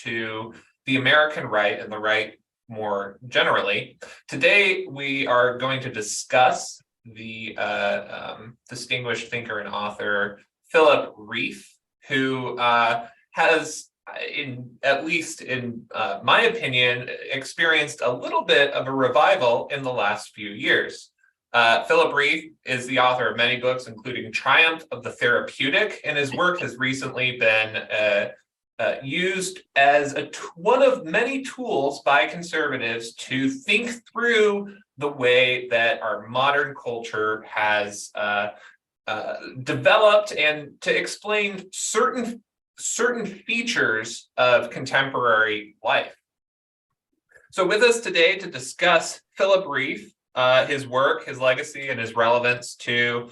to the American right and the right more generally. Today, we are going to discuss the distinguished thinker and author Philip Rieff, who has, at least in my opinion, experienced a little bit of a revival in the last few years. Philip Rieff is the author of many books, including Triumph of the Therapeutic, and his work has recently been used as one of many tools by conservatives to think through the way that our modern culture has developed and to explain certain features of contemporary life. So with us today to discuss Philip Rieff, his work, his legacy, and his relevance to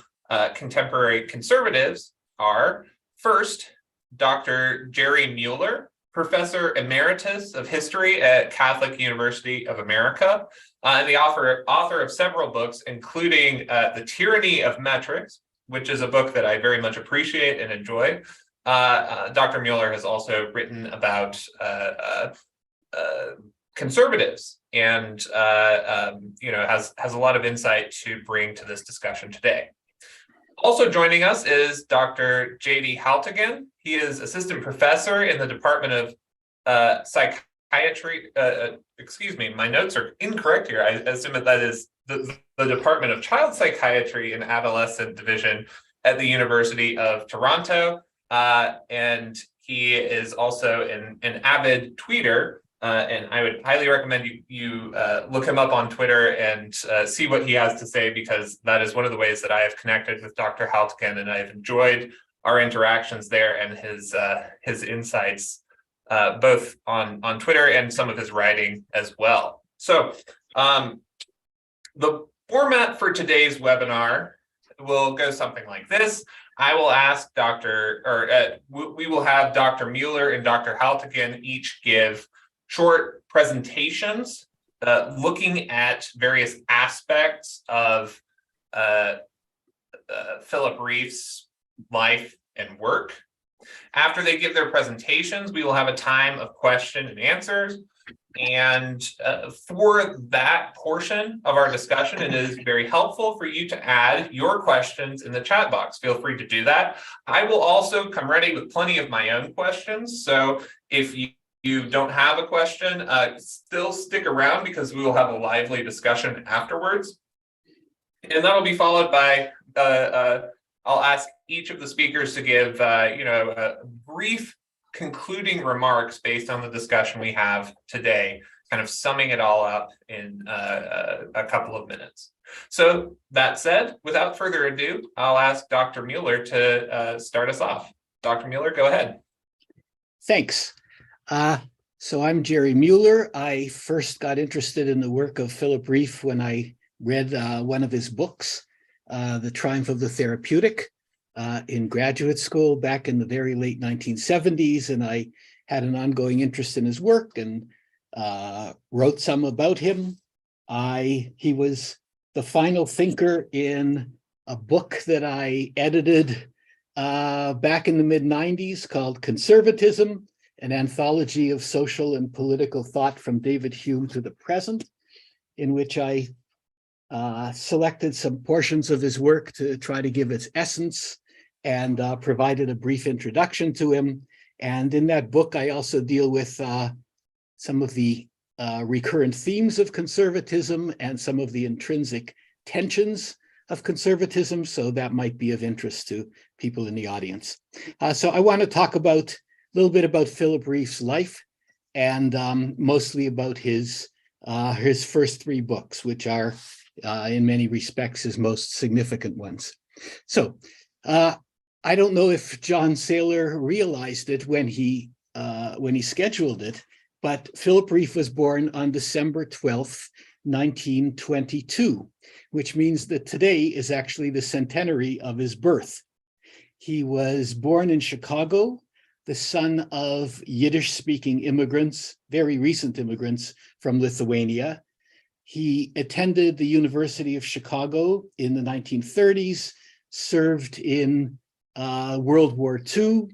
contemporary conservatives are, first, Dr. Jerry Muller, Professor Emeritus of History at Catholic University of America, and the author of several books, including The Tyranny of Metrics, which is a book that I very much appreciate and enjoy. Dr. Muller has also written about conservatives and has a lot of insight to bring to this discussion today. Also joining us is Dr. J.D. Haltigan. He is assistant professor in the Department of Psychiatry. Excuse me, my notes are incorrect here. I assume that is the Department of Child Psychiatry and Adolescent Division at the University of Toronto. And he is also an avid tweeter. And I would highly recommend you look him up on Twitter and see what he has to say, because that is one of the ways that I have connected with Dr. Haltigan, and I've enjoyed our interactions there and his insights, both on Twitter and some of his writing as well. So the format for today's webinar will go something like this. I will ask we will have Dr. Muller and Dr. Haltigan each give short presentations looking at various aspects of Philip Rieff's life and work. After they give their presentations, we will have a time of question and answers. And for that portion of our discussion, it is very helpful for you to add your questions in the chat box. Feel free to do that. I will also come ready with plenty of my own questions. So if you don't have a question, still stick around, because we will have a lively discussion afterwards. And that'll be followed by, I'll ask each of the speakers to give, brief concluding remarks based on the discussion we have today, kind of summing it all up in a couple of minutes. So that said, without further ado, I'll ask Dr. Muller to start us off. Dr. Muller, go ahead. Thanks. So I'm Jerry Muller. I first got interested in the work of Philip Rieff when I read one of his books, The Triumph of the Therapeutic, in graduate school back in the very late 1970s. And I had an ongoing interest in his work and wrote some about him. He was the final thinker in a book that I edited back in the mid-90s called Conservatism, an anthology of social and political thought from David Hume to the present, in which I selected some portions of his work to try to give its essence and provided a brief introduction to him. And in that book, I also deal with some of the recurrent themes of conservatism and some of the intrinsic tensions of conservatism. So that might be of interest to people in the audience. So I want to talk about a little bit about Philip Rieff's life, and mostly about his first three books, which are in many respects his most significant ones. So I don't know if John Saylor realized it when he scheduled it, but Philip Rieff was born on December 12th, 1922, which means that today is actually the centenary of his birth. He was born in Chicago, the son of Yiddish-speaking immigrants, very recent immigrants from Lithuania. He attended the University of Chicago in the 1930s, served in World War II,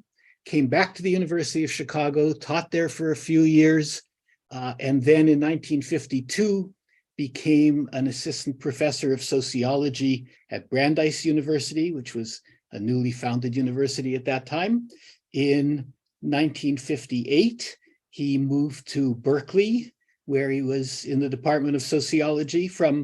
came back to the University of Chicago, taught there for a few years, and then in 1952 became an assistant professor of sociology at Brandeis University, which was a newly founded university at that time. In 1958, he moved to Berkeley, where he was in the Department of Sociology from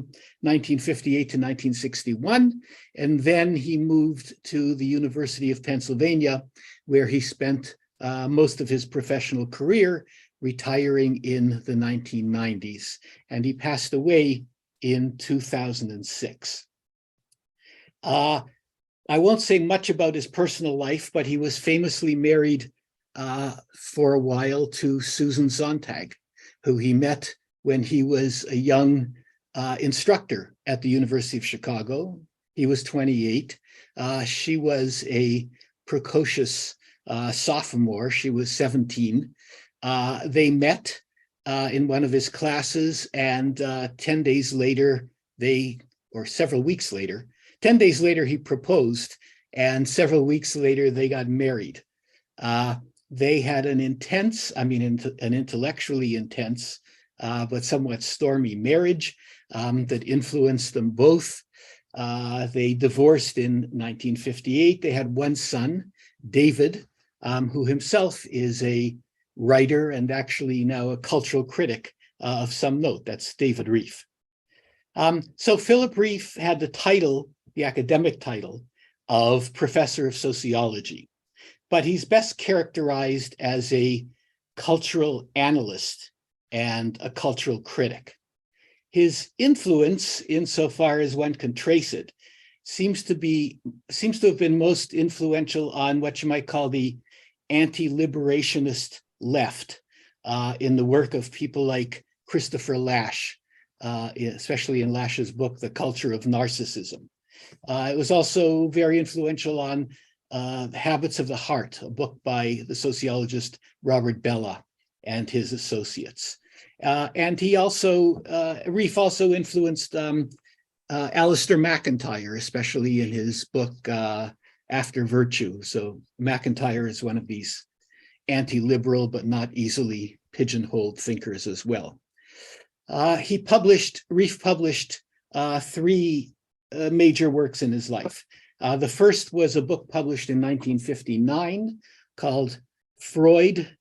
1958 to 1961. And then he moved to the University of Pennsylvania, where he spent most of his professional career, retiring in the 1990s. And he passed away in 2006. I won't say much about his personal life, but he was famously married for a while to Susan Sontag, who he met when he was a young instructor at the University of Chicago. He was 28. She was a precocious sophomore. She was 17. They met in one of his classes, and 10 days later, or several weeks later, 10 days later, he proposed, and several weeks later, they got married. They had an intellectually intense, but somewhat stormy marriage that influenced them both. They divorced in 1958. They had one son, David, who himself is a writer and actually now a cultural critic of some note. That's David Rieff. So Philip Rieff had the academic title of Professor of Sociology, but he's best characterized as a cultural analyst and a cultural critic. His influence, insofar as one can trace it, seems to have been most influential on what you might call the anti-liberationist left, in the work of people like Christopher Lasch, especially in Lasch's book, The Culture of Narcissism. It was also very influential on Habits of the Heart, a book by the sociologist Robert Bellah and his associates. And Rieff also influenced Alistair MacIntyre, especially in his book, After Virtue. So MacIntyre is one of these anti-liberal but not easily pigeonholed thinkers as well. Rieff published three major works in his life. The first was a book published in 1959 called Freud,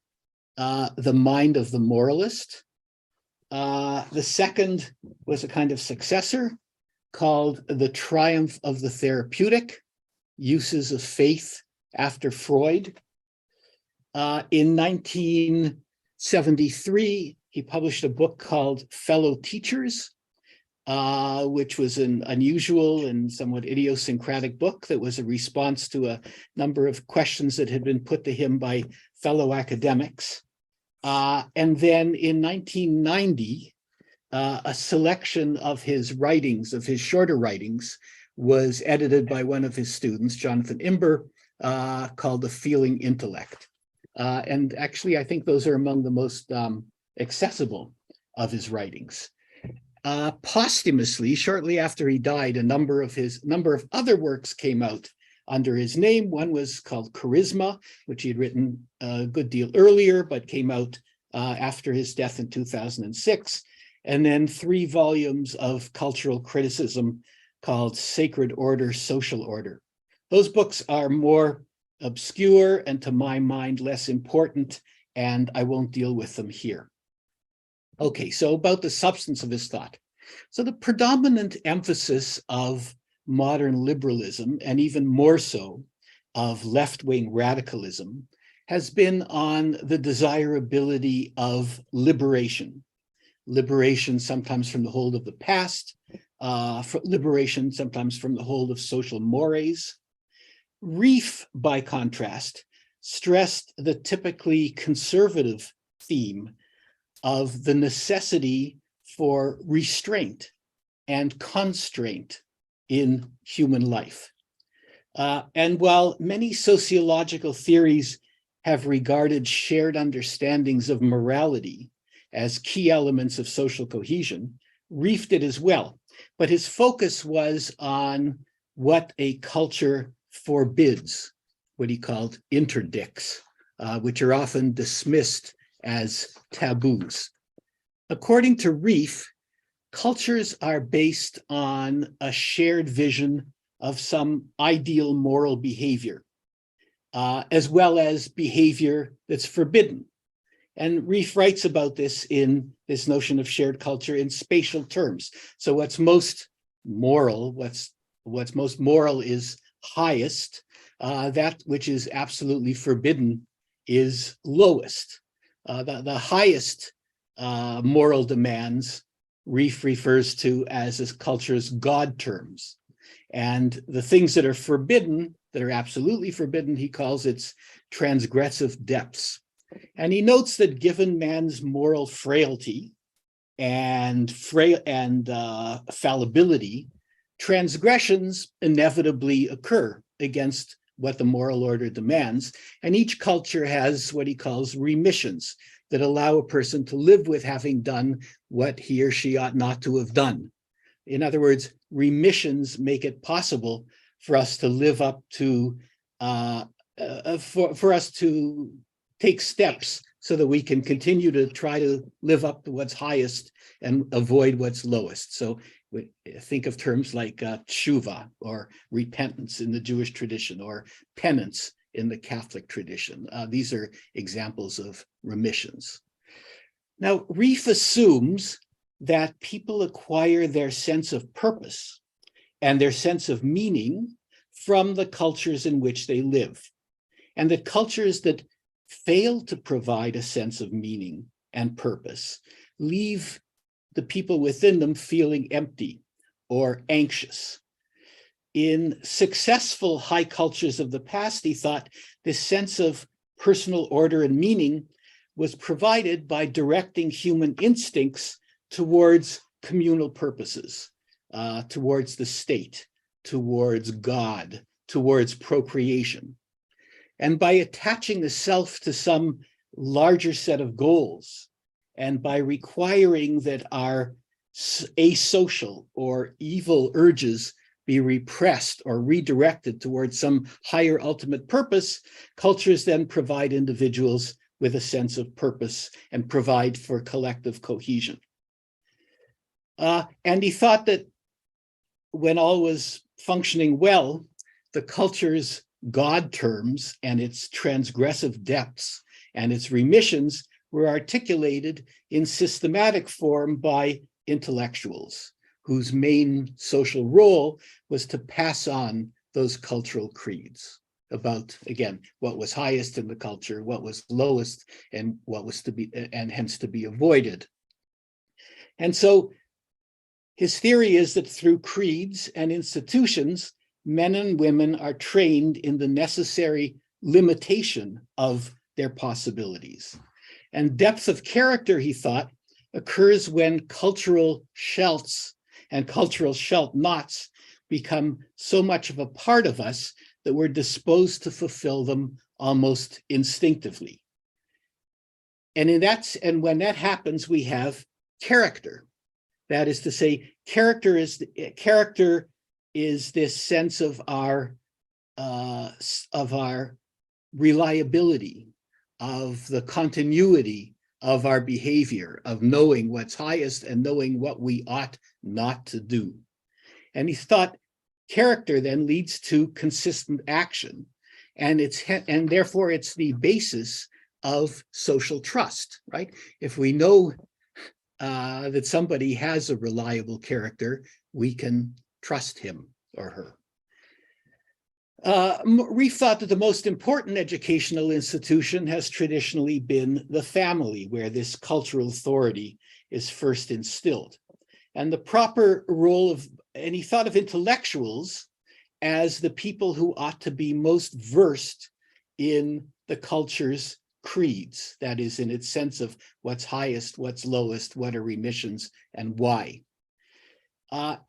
The Mind of the Moralist. The second was a kind of successor called The Triumph of the Therapeutic, Uses of Faith After Freud. In 1973, he published a book called Fellow Teachers, which was an unusual and somewhat idiosyncratic book that was a response to a number of questions that had been put to him by fellow academics. And then in 1990, a selection of his writings, of his shorter writings, was edited by one of his students, Jonathan Imber, called The Feeling Intellect. And actually, I think those are among the most accessible of his writings. Posthumously, shortly after he died, a number of other works came out under his name. One was called Charisma, which he had written a good deal earlier, but came out after his death in 2006. And then 3 volumes of cultural criticism called Sacred Order, Social Order. Those books are more obscure and, to my mind, less important, and I won't deal with them here. Okay, so about the substance of his thought. So the predominant emphasis of modern liberalism, and even more so of left-wing radicalism, has been on the desirability of liberation. Liberation sometimes from the hold of the past, liberation sometimes from the hold of social mores. Rieff, by contrast, stressed the typically conservative theme of the necessity for restraint and constraint in human life. And while many sociological theories have regarded shared understandings of morality as key elements of social cohesion, Rieff did as well. But his focus was on what a culture forbids, what he called interdicts, which are often dismissed as taboos. According to Rieff, cultures are based on a shared vision of some ideal moral behavior, as well as behavior that's forbidden. And Rieff writes about this in this notion of shared culture in spatial terms. So what's most moral, what's most moral is highest. That which is absolutely forbidden is lowest. The highest moral demands Rieff refers to as his culture's God terms. And the things that are forbidden, that are absolutely forbidden, he calls its transgressive depths. And he notes that given man's moral frailty and fallibility, transgressions inevitably occur against what the moral order demands. And each culture has what he calls remissions that allow a person to live with having done what he or she ought not to have done. In other words, remissions make it possible for us to live up to, for us to take steps so that we can continue to try to live up to what's highest and avoid what's lowest. So we think of terms like tshuva, or repentance in the Jewish tradition, or penance in the Catholic tradition. These are examples of remissions. Now, Rieff assumes that people acquire their sense of purpose and their sense of meaning from the cultures in which they live, and that cultures that fail to provide a sense of meaning and purpose leave the people within them feeling empty or anxious. In successful high cultures of the past, he thought this sense of personal order and meaning was provided by directing human instincts towards communal purposes, towards the state, towards God, towards procreation. And by attaching the self to some larger set of goals, and by requiring that our asocial or evil urges be repressed or redirected towards some higher ultimate purpose, cultures then provide individuals with a sense of purpose and provide for collective cohesion. And he thought that when all was functioning well, the culture's God terms and its transgressive depths and its remissions were articulated in systematic form by intellectuals, whose main social role was to pass on those cultural creeds about, again, what was highest in the culture, what was lowest, and what was to be, and hence to be avoided. And so his theory is that through creeds and institutions, men and women are trained in the necessary limitation of their possibilities. And depth of character, he thought, occurs when cultural shelts and cultural shelt knots become so much of a part of us that we're disposed to fulfill them almost instinctively. And when that happens, we have character. That is to say, character is this sense of our reliability, of the continuity of our behavior, of knowing what's highest and knowing what we ought not to do. And he thought character then leads to consistent action, and therefore it's the basis of social trust, right? If we know that somebody has a reliable character, we can trust him or her. Rieff thought that the most important educational institution has traditionally been the family, where this cultural authority is first instilled. And the proper role and he thought of intellectuals as the people who ought to be most versed in the culture's creeds, that is, in its sense of what's highest, what's lowest, what are remissions, and why.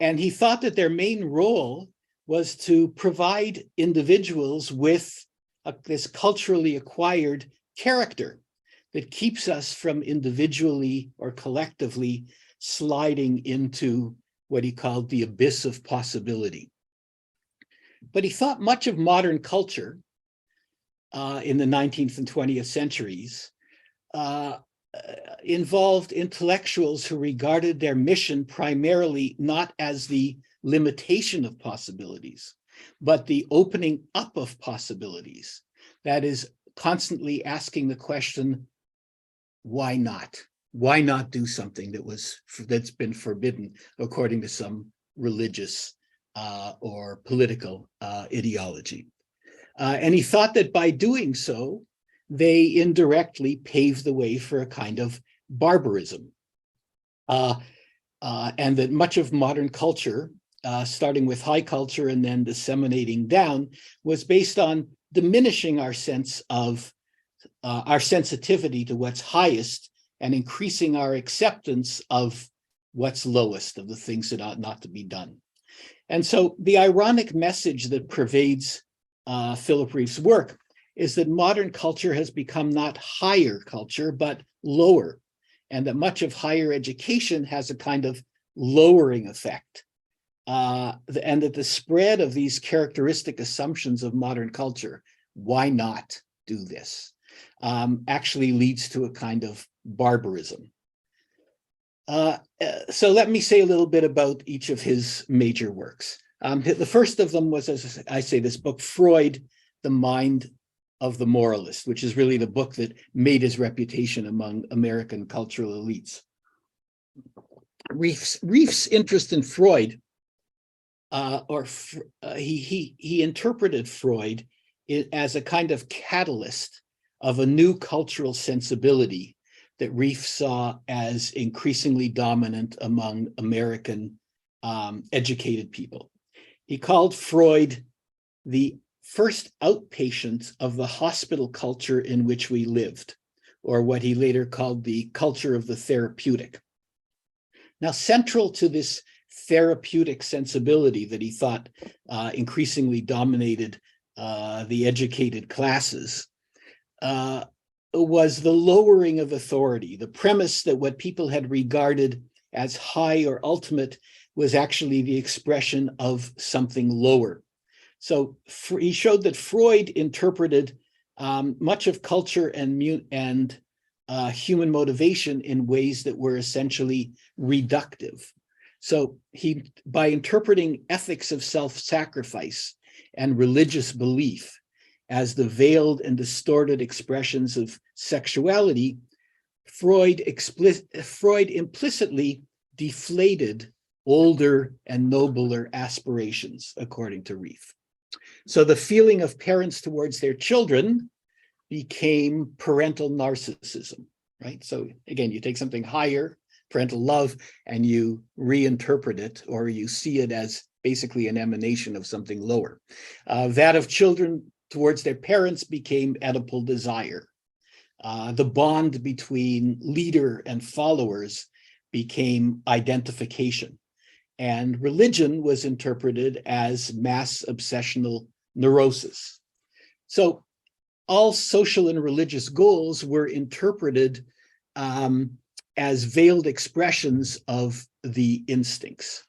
And he thought that their main role was to provide individuals with this culturally acquired character that keeps us from individually or collectively sliding into what he called the abyss of possibility. But he thought much of modern culture in the 19th and 20th centuries involved intellectuals who regarded their mission primarily not as the limitation of possibilities, but the opening up of possibilities. That is, constantly asking the question, why not? Why not do something that's been forbidden according to some religious or political ideology? And he thought that by doing so, they indirectly paved the way for a kind of barbarism. And that much of modern culture, starting with high culture and then disseminating down, was based on diminishing our sense of our sensitivity to what's highest and increasing our acceptance of what's lowest, of the things that ought not to be done. And so the ironic message that pervades Philip Rieff's work is that modern culture has become not higher culture, but lower, and that much of higher education has a kind of lowering effect, and that the spread of these characteristic assumptions of modern culture, why not do this, actually leads to a kind of barbarism. So let me say a little bit about each of his major works. The first of them was, as I say, this book, Freud, The Mind of the Moralist, which is really the book that made his reputation among American cultural elites. Rieff's interest in Freud, he interpreted Freud as a kind of catalyst of a new cultural sensibility that Rieff saw as increasingly dominant among American educated people. He called Freud the first outpatient of the hospital culture in which we lived, or what he later called the culture of the therapeutic. Now, central to this therapeutic sensibility that he thought increasingly dominated the educated classes was the lowering of authority, the premise that what people had regarded as high or ultimate was actually the expression of something lower. So he showed that Freud interpreted much of culture and human motivation in ways that were essentially reductive. So by interpreting ethics of self-sacrifice and religious belief as the veiled and distorted expressions of sexuality, Freud implicitly deflated older and nobler aspirations, according to Rieff. So the feeling of parents towards their children became parental narcissism, right? So again, you take something higher, parental love, and you reinterpret it, or you see it as basically an emanation of something lower. That of children towards their parents became Oedipal desire. The bond between leader and followers became identification. And religion was interpreted as mass obsessional neurosis. So all social and religious goals were interpreted as veiled expressions of the instincts.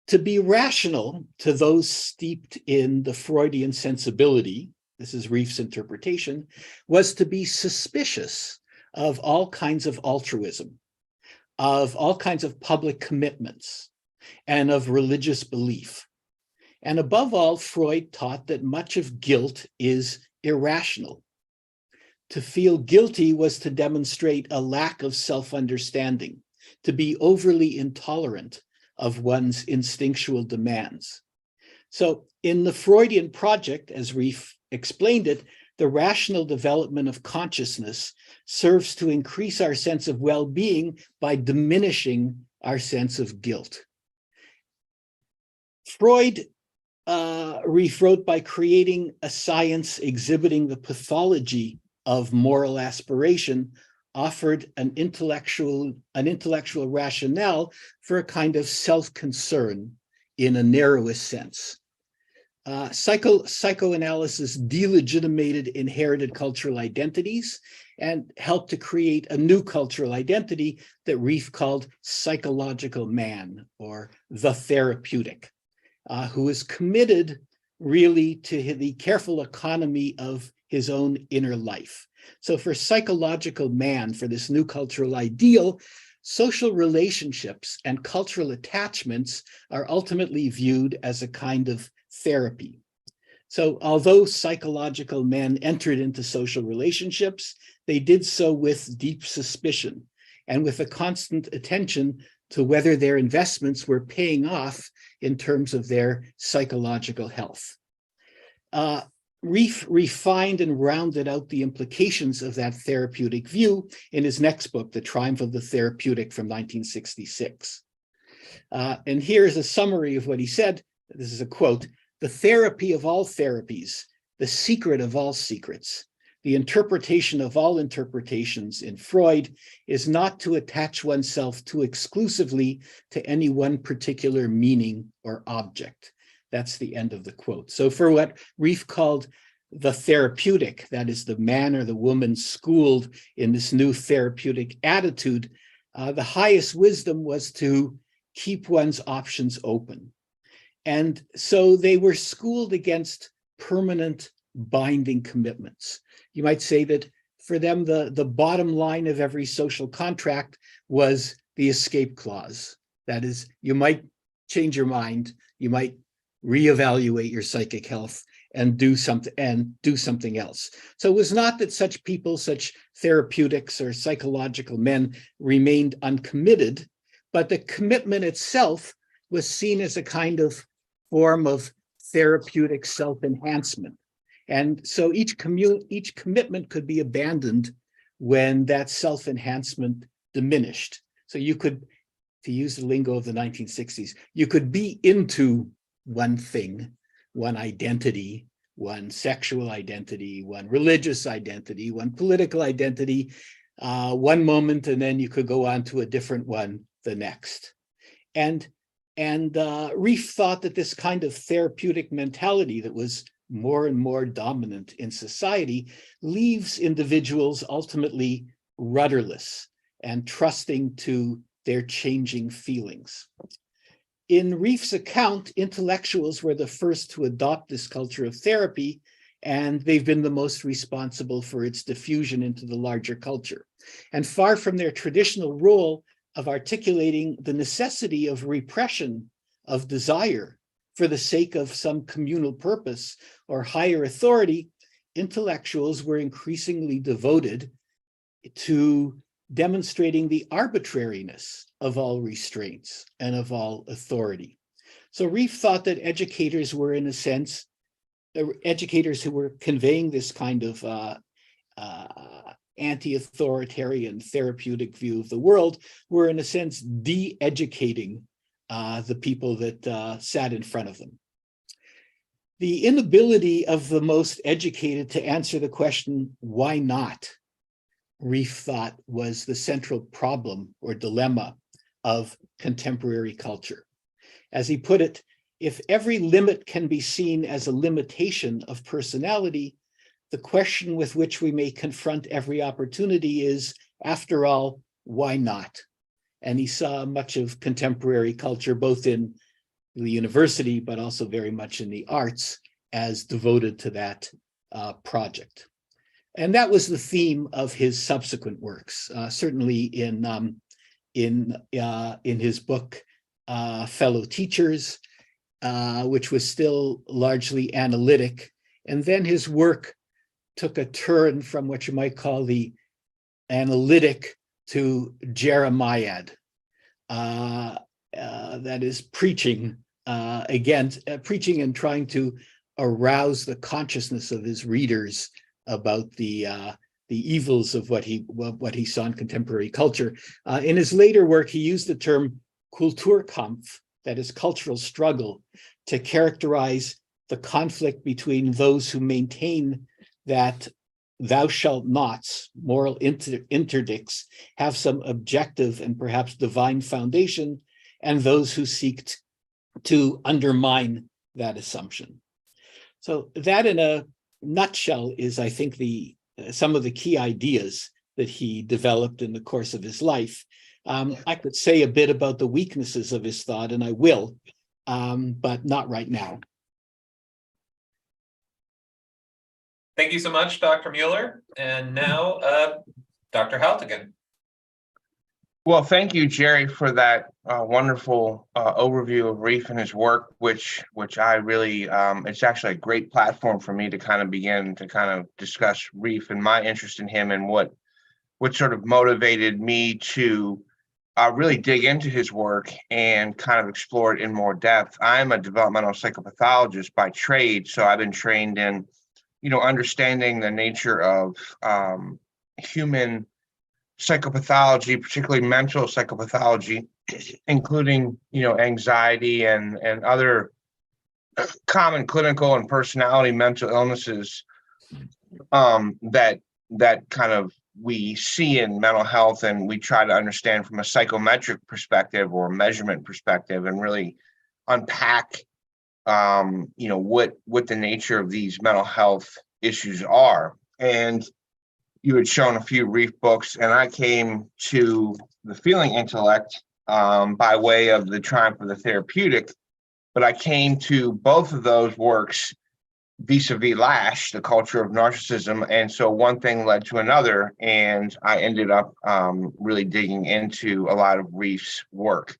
To be rational to those steeped in the Freudian sensibility, this is Rieff's interpretation, was to be suspicious of all kinds of altruism, of all kinds of public commitments, and of religious belief. And above all, Freud taught that much of guilt is irrational. To feel guilty was to demonstrate a lack of self-understanding, to be overly intolerant of one's instinctual demands. So in the Freudian project, as Rieff explained it, the rational development of consciousness serves to increase our sense of well-being by diminishing our sense of guilt. Freud, Rieff wrote, by creating a science exhibiting the pathology of moral aspiration, offered an intellectual rationale for a kind of self-concern in a narrowest sense. Psychoanalysis delegitimated inherited cultural identities and helped to create a new cultural identity that Rieff called psychological man, or the therapeutic, who is committed really to the careful economy of his own inner life. So for psychological man, for this new cultural ideal, social relationships and cultural attachments are ultimately viewed as a kind of therapy. So although psychological men entered into social relationships, they did so with deep suspicion and with a constant attention to whether their investments were paying off in terms of their psychological health. Rieff refined and rounded out the implications of that therapeutic view in his next book, The Triumph of the Therapeutic from 1966. And here's a summary of what he said. This is a quote: "The therapy of all therapies, the secret of all secrets, the interpretation of all interpretations in Freud is not to attach oneself too exclusively to any one particular meaning or object." That's the end of the quote. So for what Rieff called the therapeutic, that is the man or the woman schooled in this new therapeutic attitude, the highest wisdom was to keep one's options open. And so they were schooled against permanent binding commitments. You might say that for them, the bottom line of every social contract was the escape clause. That is, you might change your mind, you might reevaluate your psychic health and do something else. So it was not that such people, such therapeutics or psychological men, remained uncommitted, but the commitment itself was seen as a kind of form of therapeutic self-enhancement. And so each commitment could be abandoned when that self-enhancement diminished. So you could, to use the lingo of the 1960s, you could be into one thing, one identity, one sexual identity, one religious identity, one political identity, one moment, and then you could go on to a different one the next. And Rieff thought that this kind of therapeutic mentality that was more and more dominant in society leaves individuals ultimately rudderless and trusting to their changing feelings. In Rieff's account, intellectuals were the first to adopt this culture of therapy, and they've been the most responsible for its diffusion into the larger culture. And far from their traditional role of articulating the necessity of repression of desire for the sake of some communal purpose or higher authority, intellectuals were increasingly devoted to demonstrating the arbitrariness of all restraints and of all authority. So Rieff thought that educators were, in a sense, educators who were conveying this kind of anti-authoritarian therapeutic view of the world were, in a sense, de-educating the people that sat in front of them. The inability of the most educated to answer the question, why not, Rieff thought was the central problem or dilemma of contemporary culture. As he put it, if every limit can be seen as a limitation of personality, the question with which we may confront every opportunity is, after all, why not? And he saw much of contemporary culture, both in the university, but also very much in the arts, as devoted to that project. And that was the theme of his subsequent works, certainly in his book, Fellow Teachers, which was still largely analytic. And then his work took a turn from what you might call the analytic to Jeremiad. That is preaching preaching and trying to arouse the consciousness of his readers about the evils of what he saw in contemporary culture. In his later work, he used the term Kulturkampf, that is cultural struggle, to characterize the conflict between those who maintain that thou shalt nots, moral interdicts, have some objective and perhaps divine foundation, and those who seek to undermine that assumption. So that, in a nutshell, is, I think, some of the key ideas that he developed in the course of his life. I could say a bit about the weaknesses of his thought, and I will, but not right now. Thank you so much, Dr. Muller. And now, Dr. Haltigan. Well, thank you, Jerry, for that wonderful overview of Rieff and his work, which I really, it's actually a great platform for me to kind of begin to kind of discuss Rieff and my interest in him and what sort of motivated me to really dig into his work and kind of explore it in more depth. I'm a developmental psychopathologist by trade, so I've been trained in, understanding the nature of human psychopathology, particularly mental psychopathology, including, anxiety and other common clinical and personality mental illnesses that kind of we see in mental health, and we try to understand from a psychometric perspective or measurement perspective, and really unpack what the nature of these mental health issues are. And you had shown a few Rieff books, and I came to the feeling intellect by way of the Triumph of the Therapeutic, but I came to both of those works vis-a-vis Lash, the culture of narcissism. And so one thing led to another, and I ended up really digging into a lot of Rieff's work.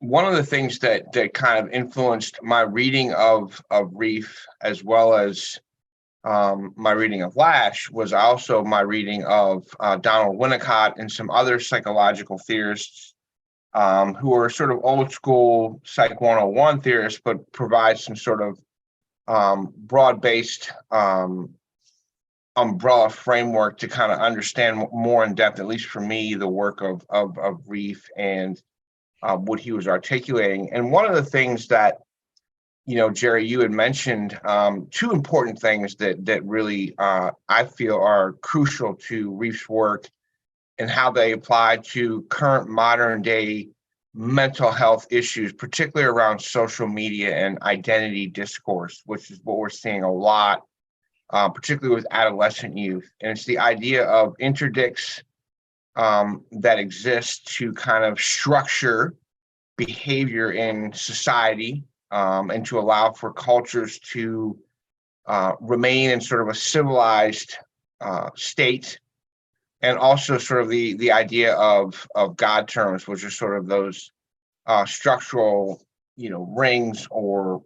One of the things that kind of influenced my reading of Rieff, as well as my reading of Lash, was also my reading of Donald Winnicott and some other psychological theorists who are sort of old school Psych 101 theorists, but provide some sort of broad-based umbrella framework to kind of understand more in depth, at least for me, the work of Rieff and what he was articulating. And one of the things that, Jerry, you had mentioned two important things that really I feel are crucial to Rieff's work and how they apply to current modern day mental health issues, particularly around social media and identity discourse, which is what we're seeing a lot, particularly with adolescent youth. And it's the idea of interdicts that exist to kind of structure behavior in society and to allow for cultures to remain in sort of a civilized state. And also sort of the idea of God terms, which are sort of those structural, rings or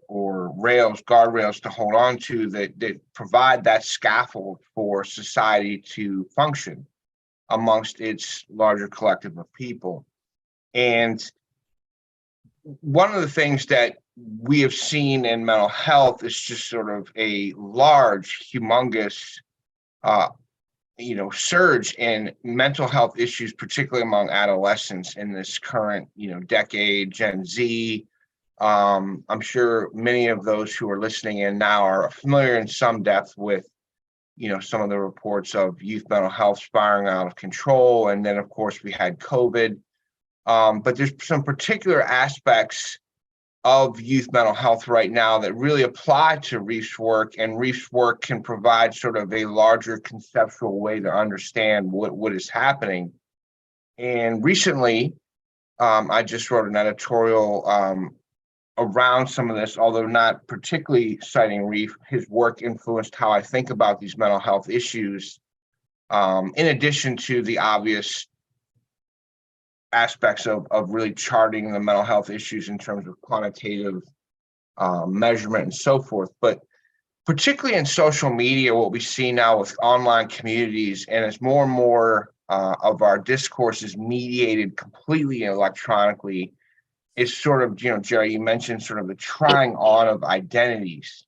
rails, guardrails to hold on to that provide that scaffold for society to function amongst its larger collective of people. And one of the things that we have seen in mental health is just sort of a large, humongous surge in mental health issues, particularly among adolescents in this current, decade, Gen Z. I'm sure many of those who are listening in now are familiar in some depth with, some of the reports of youth mental health spiraling out of control. And then, of course, we had COVID. But there's some particular aspects of youth mental health right now that really apply to Rieff's work, and Rieff's work can provide sort of a larger conceptual way to understand what is happening. And recently, I just wrote an editorial around some of this, although not particularly citing Rieff. His work influenced how I think about these mental health issues, in addition to the obvious aspects of really charting the mental health issues in terms of quantitative measurement and so forth. But particularly in social media, what we see now with online communities, and as more and more of our discourse is mediated completely electronically, is sort of, Jerry, you mentioned sort of the trying on of identities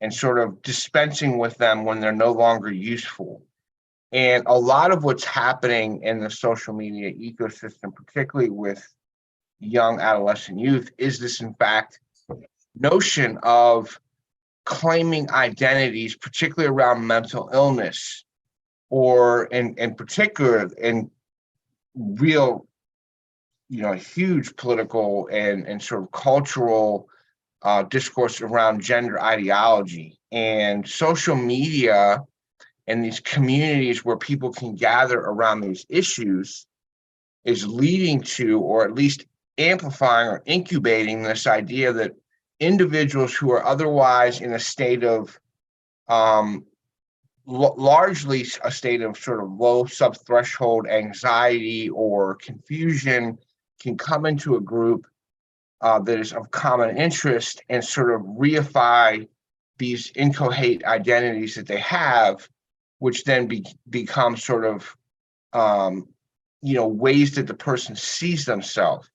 and sort of dispensing with them when they're no longer useful. And a lot of what's happening in the social media ecosystem, particularly with young adolescent youth, is this, in fact, notion of claiming identities, particularly around mental illness, or in particular, in real, huge political and sort of cultural discourse around gender ideology. And social media and these communities where people can gather around these issues is leading to, or at least amplifying or incubating, this idea that individuals who are otherwise in a state of largely a state of sort of low subthreshold anxiety or confusion, can come into a group that is of common interest and sort of reify these inchoate identities that they have, which then become sort of ways that the person sees themselves,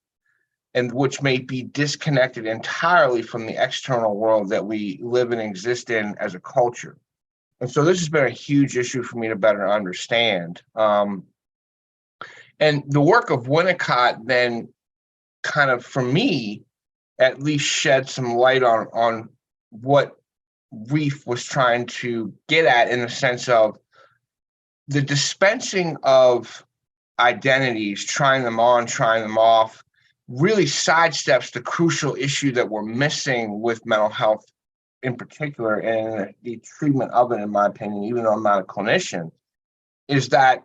and which may be disconnected entirely from the external world that we live and exist in as a culture. And so this has been a huge issue for me to better understand. And the work of Winnicott then kind of, for me, at least shed some light on what Rieff was trying to get at, in the sense of the dispensing of identities, trying them on, trying them off, really sidesteps the crucial issue that we're missing with mental health in particular, and the treatment of it, in my opinion, even though I'm not a clinician, is that,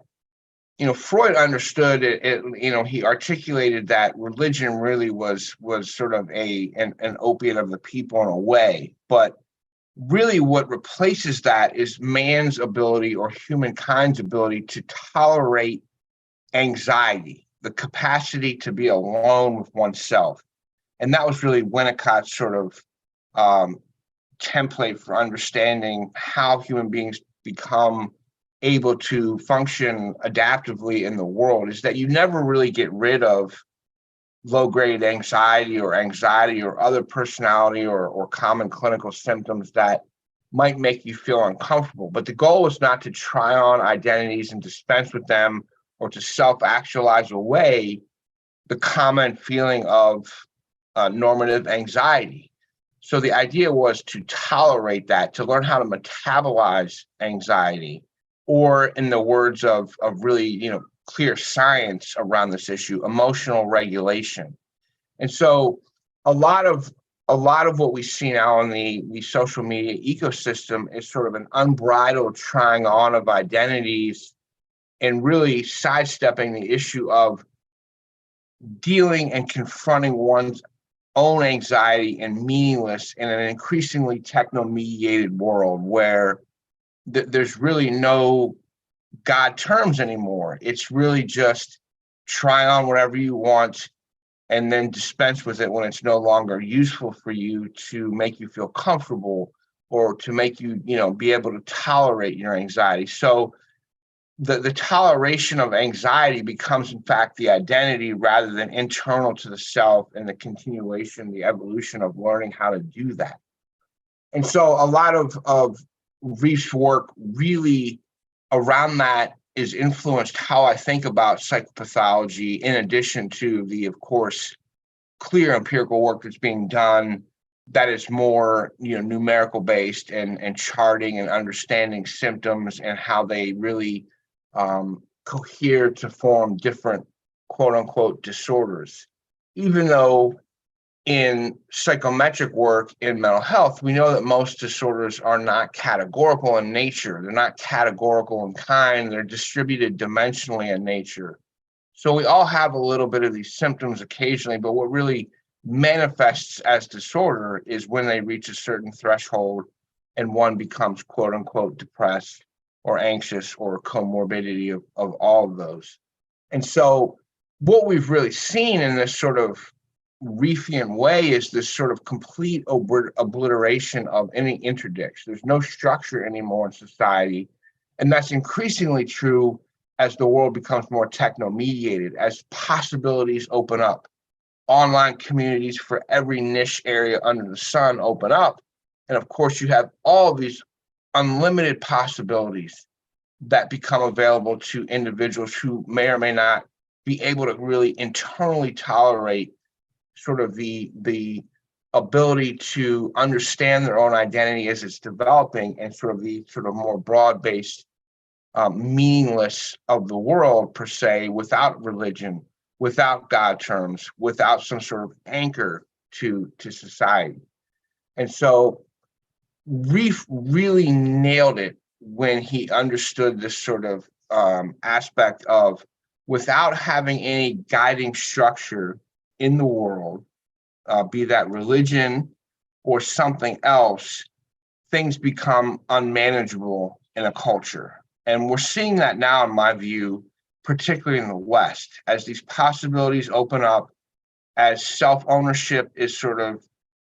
Freud understood it, he articulated that religion really was sort of an opiate of the people in a way, but really what replaces that is man's ability, or humankind's ability, to tolerate anxiety, the capacity to be alone with oneself. And that was really Winnicott's sort of template for understanding how human beings become able to function adaptively in the world, is that you never really get rid of low-grade anxiety or other personality or common clinical symptoms that might make you feel uncomfortable. But the goal is not to try on identities and dispense with them, or to self-actualize away the common feeling of normative anxiety. So the idea was to tolerate that, to learn how to metabolize anxiety, or, in the words of really, clear science around this issue, emotional regulation. And so a lot of what we see now in the social media ecosystem is sort of an unbridled trying on of identities, and really sidestepping the issue of dealing and confronting one's own anxiety and meaningless in an increasingly techno-mediated world where there's really no God terms anymore. It's really just try on whatever you want and then dispense with it when it's no longer useful for you, to make you feel comfortable, or to make you, be able to tolerate your anxiety. So the toleration of anxiety becomes, in fact, the identity, rather than internal to the self, and the continuation, the evolution of learning how to do that. And so a lot of Rieff's work really around that is influenced how I think about psychopathology, in addition to the, of course, clear empirical work that's being done that is more, numerical based, and charting and understanding symptoms and how they really cohere to form different quote unquote disorders. Even though in psychometric work in mental health, we know that most disorders are not categorical in nature. They're not categorical in kind. They're distributed dimensionally in nature. So we all have a little bit of these symptoms occasionally, but what really manifests as disorder is when they reach a certain threshold and one becomes quote unquote depressed or anxious, or comorbidity of all of those. And so what we've really seen in this sort of Rieffian way is this sort of complete obliteration of any interdicts. There's no structure anymore in society. And that's increasingly true as the world becomes more techno-mediated, as possibilities open up. Online communities for every niche area under the sun open up. And of course, you have all these unlimited possibilities that become available to individuals who may or may not be able to really internally tolerate sort of the ability to understand their own identity as it's developing, and sort of the sort of more broad-based meaningless of the world per se, without religion, without God terms, without some sort of anchor to society. And so Rieff really nailed it when he understood this sort of aspect of, without having any guiding structure in the world, be that religion or something else, things become unmanageable in a culture. And we're seeing that now, in my view, particularly in the West, as these possibilities open up, as self-ownership is sort of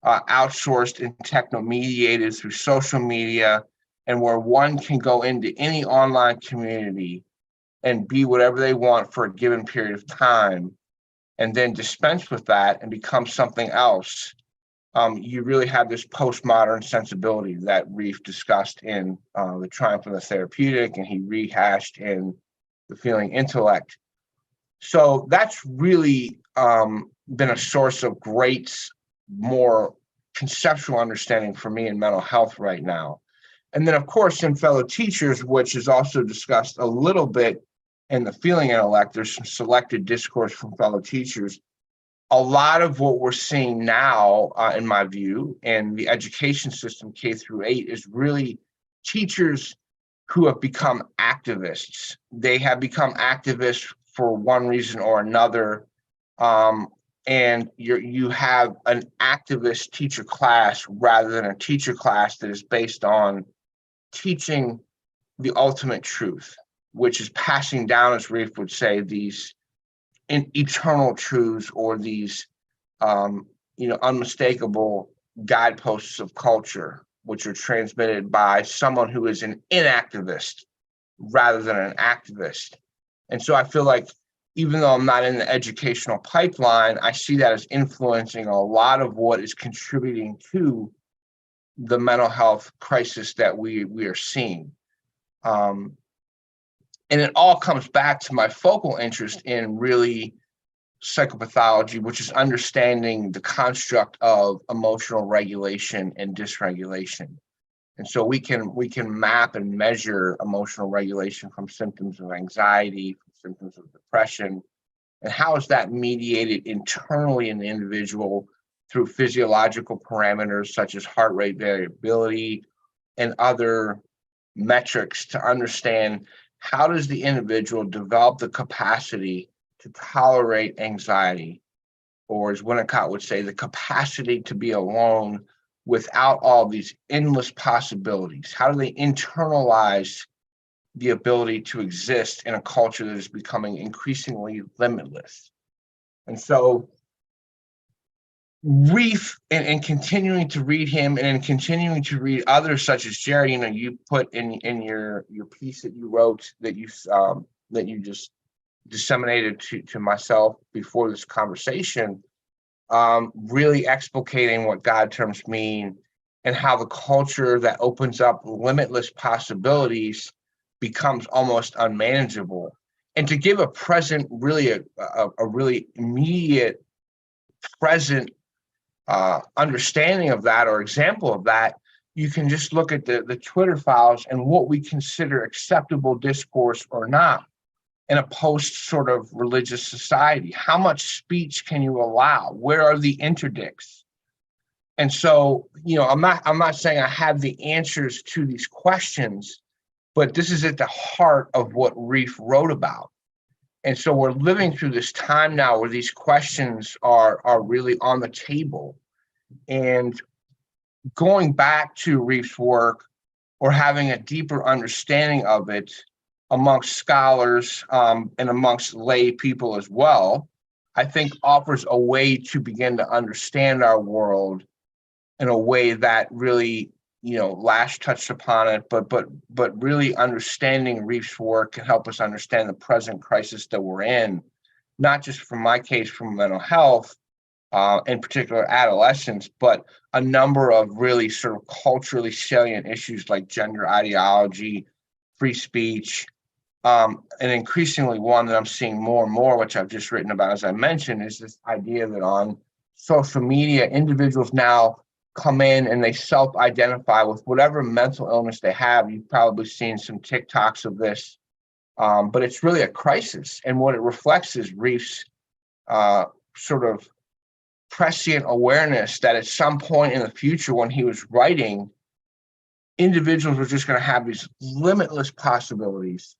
outsourced and techno-mediated through social media, and where one can go into any online community and be whatever they want for a given period of time, and then dispense with that and become something else. You really have this postmodern sensibility that Rieff discussed in The Triumph of the Therapeutic, and he rehashed in The Feeling Intellect. So that's really been a source of great, more conceptual understanding for me in mental health right now. And then, of course, in Fellow Teachers, which is also discussed a little bit in The Feeling Intellect, there's some selected discourse from Fellow Teachers. A lot of what we're seeing now, in my view, in the education system, K through 8, is really teachers who have become activists. They have become activists for one reason or another. And you have an activist teacher class rather than a teacher class that is based on teaching the ultimate truth, which is passing down, as Rieff would say, these eternal truths, or these unmistakable guideposts of culture, which are transmitted by someone who is an inactivist rather than an activist. And so I feel like, even though I'm not in the educational pipeline, I see that as influencing a lot of what is contributing to the mental health crisis that we are seeing. And it all comes back to my focal interest in really psychopathology, which is understanding the construct of emotional regulation and dysregulation. And so we can map and measure emotional regulation from symptoms of anxiety, from symptoms of depression, and how is that mediated internally in the individual through physiological parameters such as heart rate variability and other metrics, to understand how does the individual develop the capacity to tolerate anxiety, or as Winnicott would say, the capacity to be alone without all these endless possibilities. How do they internalize the ability to exist in a culture that is becoming increasingly limitless? And so Rieff, and continuing to read him, and in continuing to read others such as Jerry, you put in your piece that you wrote, that you just disseminated to myself before this conversation, really explicating what God terms mean, and how the culture that opens up limitless possibilities becomes almost unmanageable. And to give a present, really a really immediate present understanding of that, or example of that, you can just look at the Twitter files and what we consider acceptable discourse or not in a post sort of religious society. How much speech can you allow? Where are the interdicts? And so, I'm not saying I have the answers to these questions, but this is at the heart of what Rieff wrote about. And so we're living through this time now where these questions are really on the table. And going back to Rieff's work, or having a deeper understanding of it amongst scholars and amongst lay people as well, I think offers a way to begin to understand our world in a way that really, Lash touched upon it, but really understanding Rieff's work can help us understand the present crisis that we're in, not just from my case, from mental health, in particular adolescence, but a number of really sort of culturally salient issues like gender ideology, free speech, and increasingly one that I'm seeing more and more, which I've just written about, as I mentioned, is this idea that on social media, individuals now come in and they self-identify with whatever mental illness they have. You've probably seen some TikToks of this, but it's really a crisis. And what it reflects is Rieff's sort of prescient awareness that at some point in the future, when he was writing, individuals were just going to have these limitless possibilities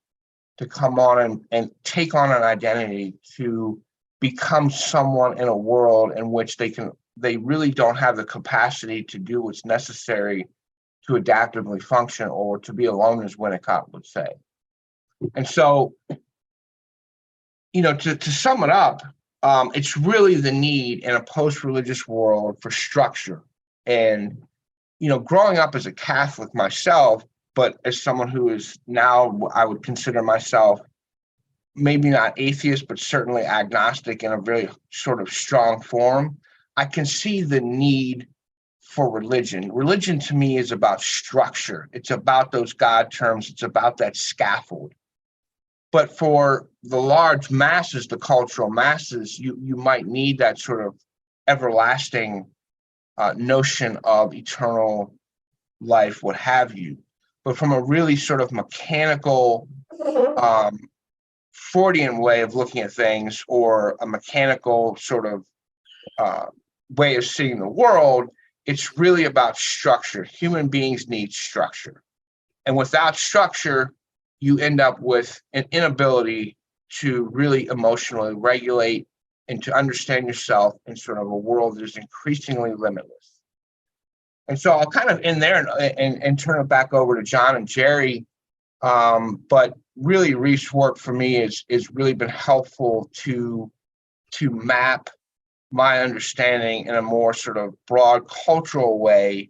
to come on and take on an identity, to become someone in a world in which they really don't have the capacity to do what's necessary to adaptively function, or to be alone, as Winnicott would say. And so, to sum it up, it's really the need in a post-religious world for structure. And, growing up as a Catholic myself, but as someone who is now, I would consider myself maybe not atheist, but certainly agnostic in a very sort of strong form, I can see the need for religion. Religion to me is about structure. It's about those God terms. It's about that scaffold. But for the large masses, the cultural masses, you might need that sort of everlasting notion of eternal life, what have you. But from a really sort of mechanical, Freudian way of looking at things, or a mechanical sort of way of seeing the world, it's really about structure. Human beings need structure. And without structure, you end up with an inability to really emotionally regulate and to understand yourself in sort of a world that is increasingly limitless. And so I'll kind of end there and turn it back over to John and Jerry. But really, Rieff's work for me is really been helpful to map my understanding in a more sort of broad cultural way,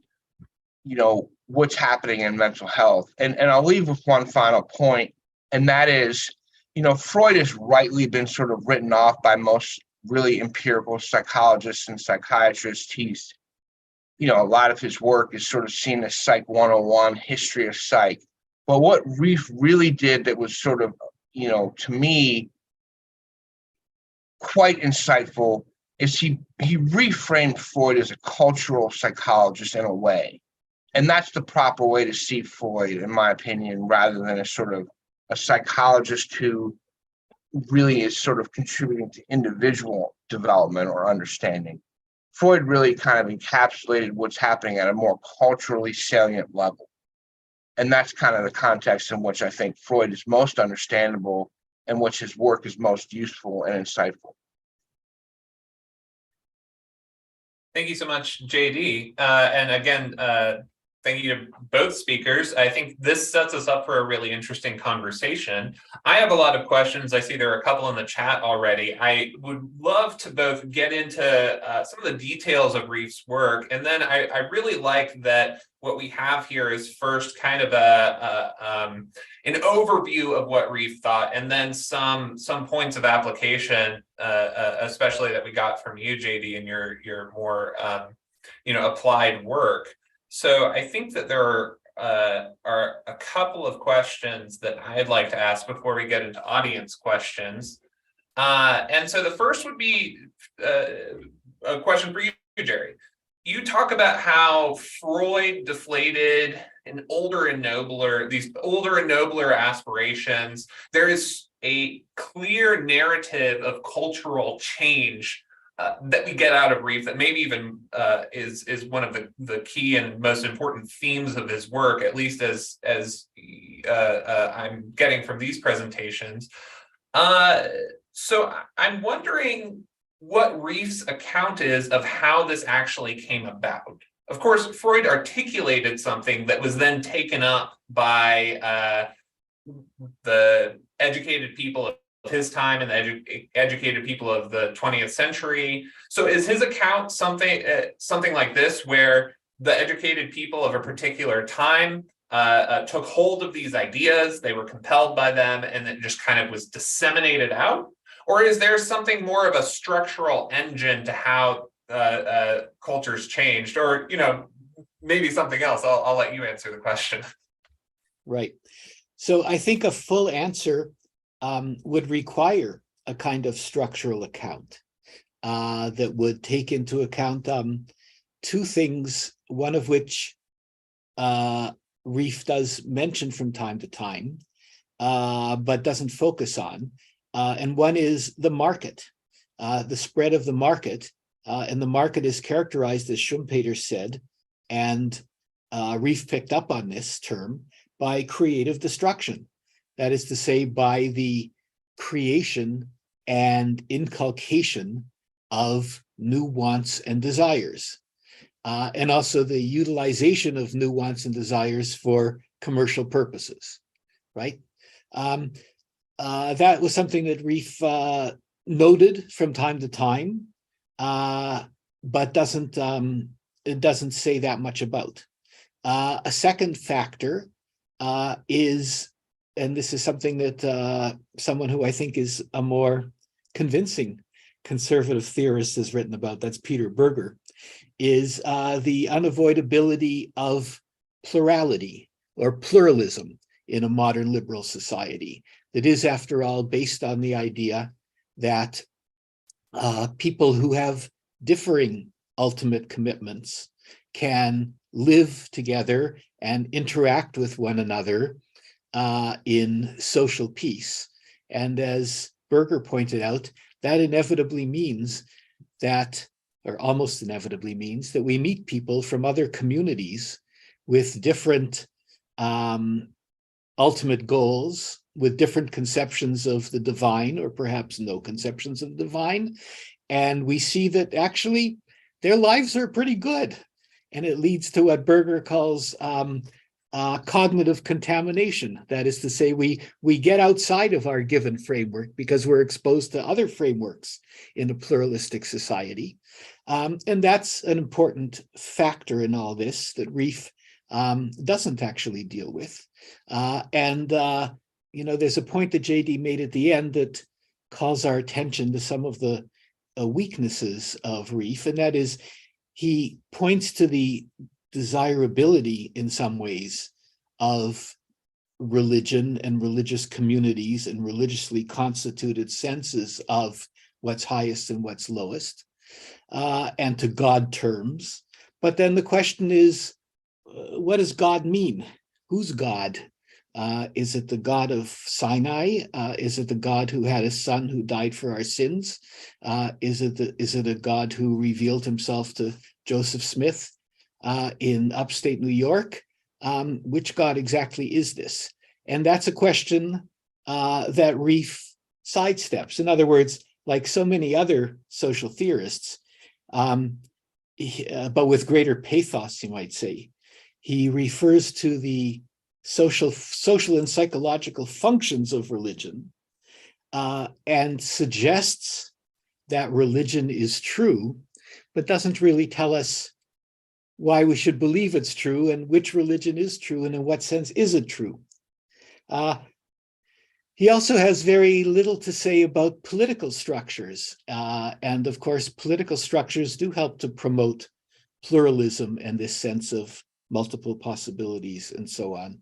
what's happening in mental health. And I'll leave with one final point, and that is, Freud has rightly been sort of written off by most really empirical psychologists and psychiatrists. He's, a lot of his work is sort of seen as Psych 101, history of psych. But what Rieff really did that was sort of, to me, quite insightful is he reframed Freud as a cultural psychologist in a way. And that's the proper way to see Freud, in my opinion, rather than a sort of a psychologist who really is sort of contributing to individual development or understanding. Freud really kind of encapsulated what's happening at a more culturally salient level. And that's kind of the context in which I think Freud is most understandable and which his work is most useful and insightful. Thank you so much, JD. And again, thank you to both speakers. I think this sets us up for a really interesting conversation. I have a lot of questions. I see there are a couple in the chat already. I would love to both get into some of the details of Rieff's work, and then I really like that what we have here is first kind of an overview of what Rieff thought, and then some points of application, especially that we got from you, JD, in your more applied work. So I think that there are a couple of questions that I'd like to ask before we get into audience questions. And so the first would be a question for you, Jerry. You talk about how Freud deflated these older and nobler aspirations. There is a clear narrative of cultural change that we get out of Rieff that maybe even is one of the key and most important themes of his work, at least as I'm getting from these presentations. So I'm wondering what Rieff's account is of how this actually came about. Of course, Freud articulated something that was then taken up by the educated people of his time and the educated people of the 20th century. So is his account something like this, where the educated people of a particular time took hold of these ideas, they were compelled by them, and it just kind of was disseminated out? Or is there something more of a structural engine to how cultures changed? Or, maybe something else. I'll let you answer the question. Right. So I think a full answer would require a kind of structural account that would take into account two things, one of which Rieff does mention from time to time, but doesn't focus on. And one is the market, the spread of the market. And the market is characterized, as Schumpeter said, and Rieff picked up on this term, by creative destruction. That is to say, by the creation and inculcation of new wants and desires. and also the utilization of nuance and desires for commercial purposes, right? That was something that Rieff noted from time to time, but it doesn't say that much about. A second factor is, and this is something that someone who I think is a more convincing conservative theorist has written about, that's Peter Berger, is the unavoidability of plurality or pluralism in a modern liberal society that is, after all, based on the idea that people who have differing ultimate commitments can live together and interact with one another in social peace. And as Berger pointed out, that inevitably means that, or almost inevitably means, that we meet people from other communities with different ultimate goals, with different conceptions of the divine, or perhaps no conceptions of the divine. And we see that actually their lives are pretty good. And it leads to what Berger calls cognitive contamination. That is to say, we get outside of our given framework because we're exposed to other frameworks in a pluralistic society. And that's an important factor in all this that Rieff doesn't actually deal with. There's a point that JD made at the end that calls our attention to some of the weaknesses of Rieff, and that is he points to the desirability in some ways of religion and religious communities and religiously constituted senses of what's highest and what's lowest, and to God terms. But then the question is, what does God mean? Who's God? Is it the God of Sinai? Is it the God who had a son who died for our sins? Is it a God who revealed himself to Joseph Smith in upstate New York? Which God exactly is this? And that's a question that Rieff sidesteps. In other words, like so many other social theorists, but with greater pathos, you might say, he refers to the social and psychological functions of religion and suggests that religion is true, but doesn't really tell us why we should believe it's true and which religion is true and in what sense is it true. He also has very little to say about political structures. And of course, political structures do help to promote pluralism and this sense of multiple possibilities and so on.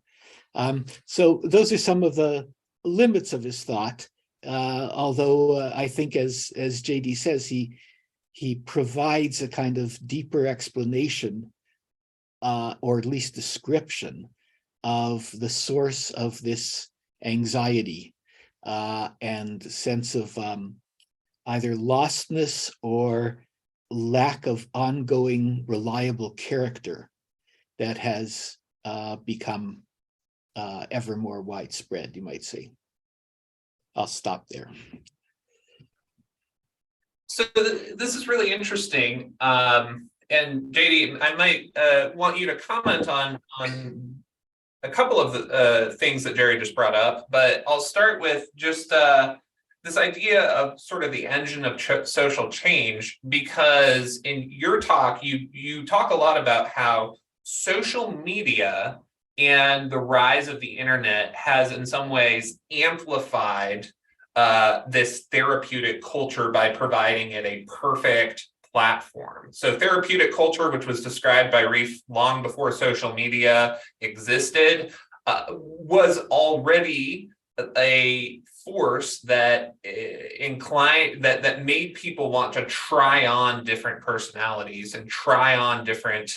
So those are some of the limits of his thought, although I think as JD says, he provides a kind of deeper explanation, or at least description, of the source of this anxiety and sense of either lostness or lack of ongoing reliable character that has become ever more widespread, you might say. I'll stop there. So this is really interesting. And JD, I might want you to comment on a couple of the things that Jerry just brought up, but I'll start with just this idea of sort of the engine of social change, because in your talk, you talk a lot about how social media and the rise of the internet has in some ways amplified this therapeutic culture by providing it a perfect platform. So therapeutic culture, which was described by Rieff long before social media existed, was already a force that that made people want to try on different personalities and try on different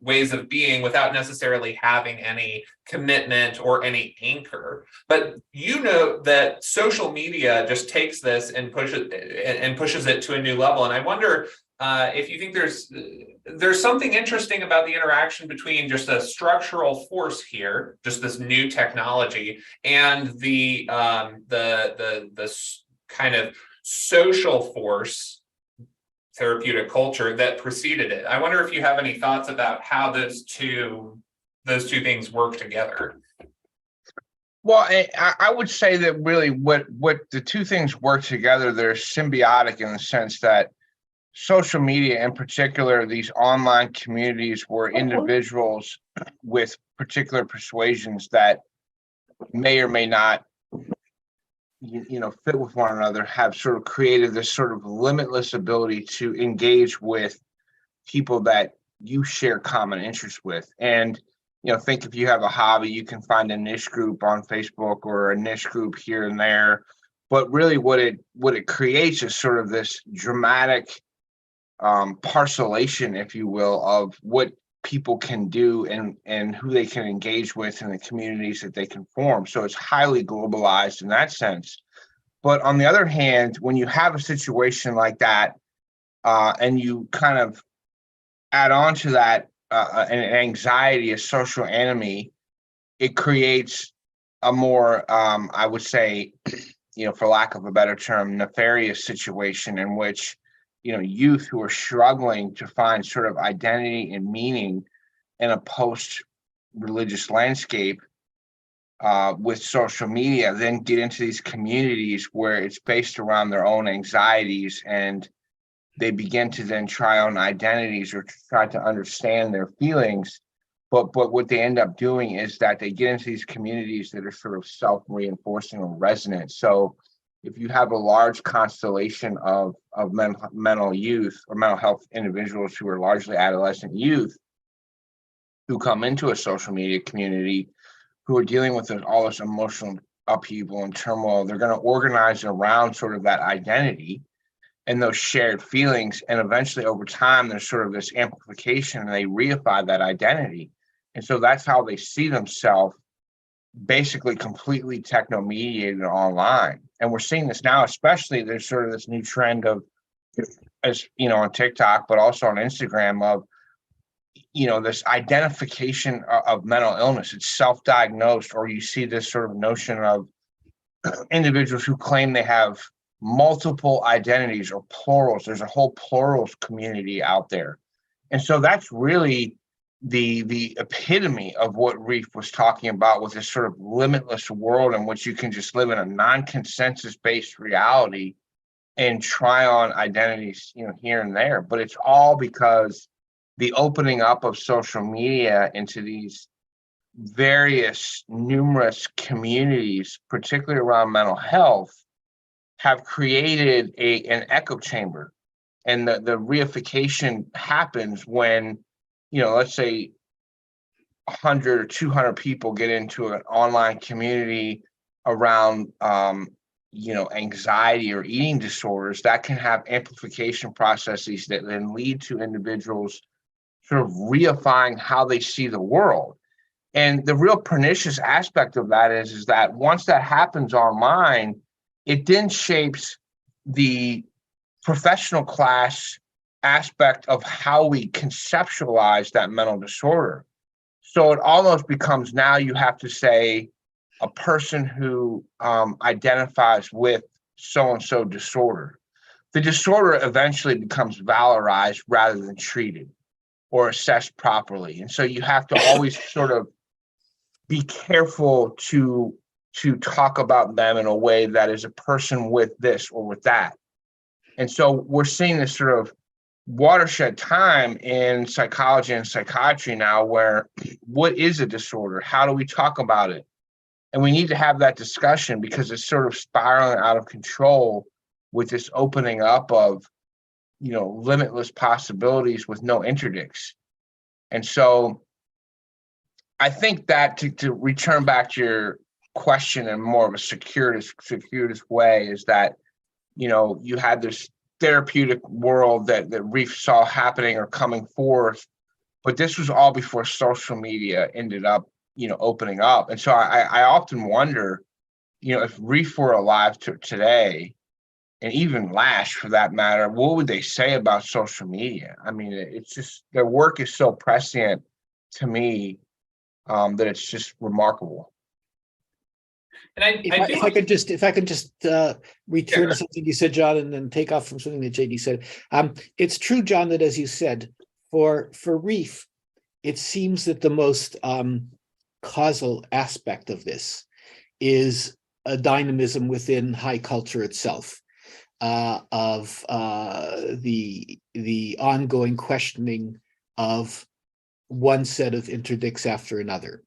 ways of being without necessarily having any commitment or any anchor. But you know that social media just takes this and pushes it to a new level. And I wonder if you think there's something interesting about the interaction between just a structural force here, just this new technology, and the kind of social force therapeutic culture that preceded it. I wonder if you have any thoughts about how those two things work together. Well, I would say that really what the two things work together, they're symbiotic in the sense that social media, in particular, these online communities where individuals with particular persuasions that may or may not fit with one another have sort of created this sort of limitless ability to engage with people that you share common interests with. And think if you have a hobby, you can find a niche group on Facebook or a niche group here and there. But really what it creates is sort of this dramatic parcellation, if you will, of what people can do and who they can engage with in the communities that they can form. So it's highly globalized in that sense. But on the other hand, when you have a situation like that, and you kind of add on to that an anxiety, a social enemy, it creates a more, I would say, for lack of a better term, nefarious situation in which youth who are struggling to find sort of identity and meaning in a post-religious landscape with social media then get into these communities where it's based around their own anxieties, and they begin to then try on identities or try to understand their feelings. But what they end up doing is that they get into these communities that are sort of self-reinforcing or resonant. So if you have a large constellation of mental youth or mental health individuals who are largely adolescent youth who come into a social media community who are dealing with all this emotional upheaval and turmoil, they're going to organize around sort of that identity and those shared feelings. And eventually over time, there's sort of this amplification and they reify that identity. And so that's how they see themselves, basically completely techno-mediated online. And we're seeing this now, especially there's sort of this new trend of, as on TikTok, but also on Instagram of, this identification of mental illness. It's self-diagnosed, or you see this sort of notion of individuals who claim they have multiple identities or plurals. There's a whole plurals community out there. And so that's really the epitome of what Rieff was talking about with this sort of limitless world in which you can just live in a non-consensus based reality and try on identities, here and there. But it's all because the opening up of social media into these various numerous communities, particularly around mental health, have created an echo chamber. And the reification happens when, let's say 100 or 200 people get into an online community around, anxiety or eating disorders. That can have amplification processes that then lead to individuals sort of reifying how they see the world. And the real pernicious aspect of that is that once that happens online, it then shapes the professional class aspect of how we conceptualize that mental disorder. So it almost becomes now you have to say a person who identifies with so-and-so disorder. The disorder eventually becomes valorized rather than treated or assessed properly. And so you have to always sort of be careful to talk about them in a way that is a person with this or with that. And so we're seeing this sort of watershed time in psychology and psychiatry now where what is a disorder? How do we talk about it? And we need to have that discussion because it's sort of spiraling out of control with this opening up of, limitless possibilities with no interdicts. And so I think that to return back to your question in more of a circuitous way is that, you had this therapeutic world that Rieff saw happening or coming forth, but this was all before social media ended up, opening up. And so I often wonder, if Rieff were alive today, and even Lash for that matter, what would they say about social media? I mean, it's just, their work is so prescient to me that it's just remarkable. And I do. If I could just return Sure. to something you said, John, and then take off from something that JD said. It's true, John, that as you said, for Rieff, it seems that the most causal aspect of this is a dynamism within high culture itself, of the ongoing questioning of one set of interdicts after another,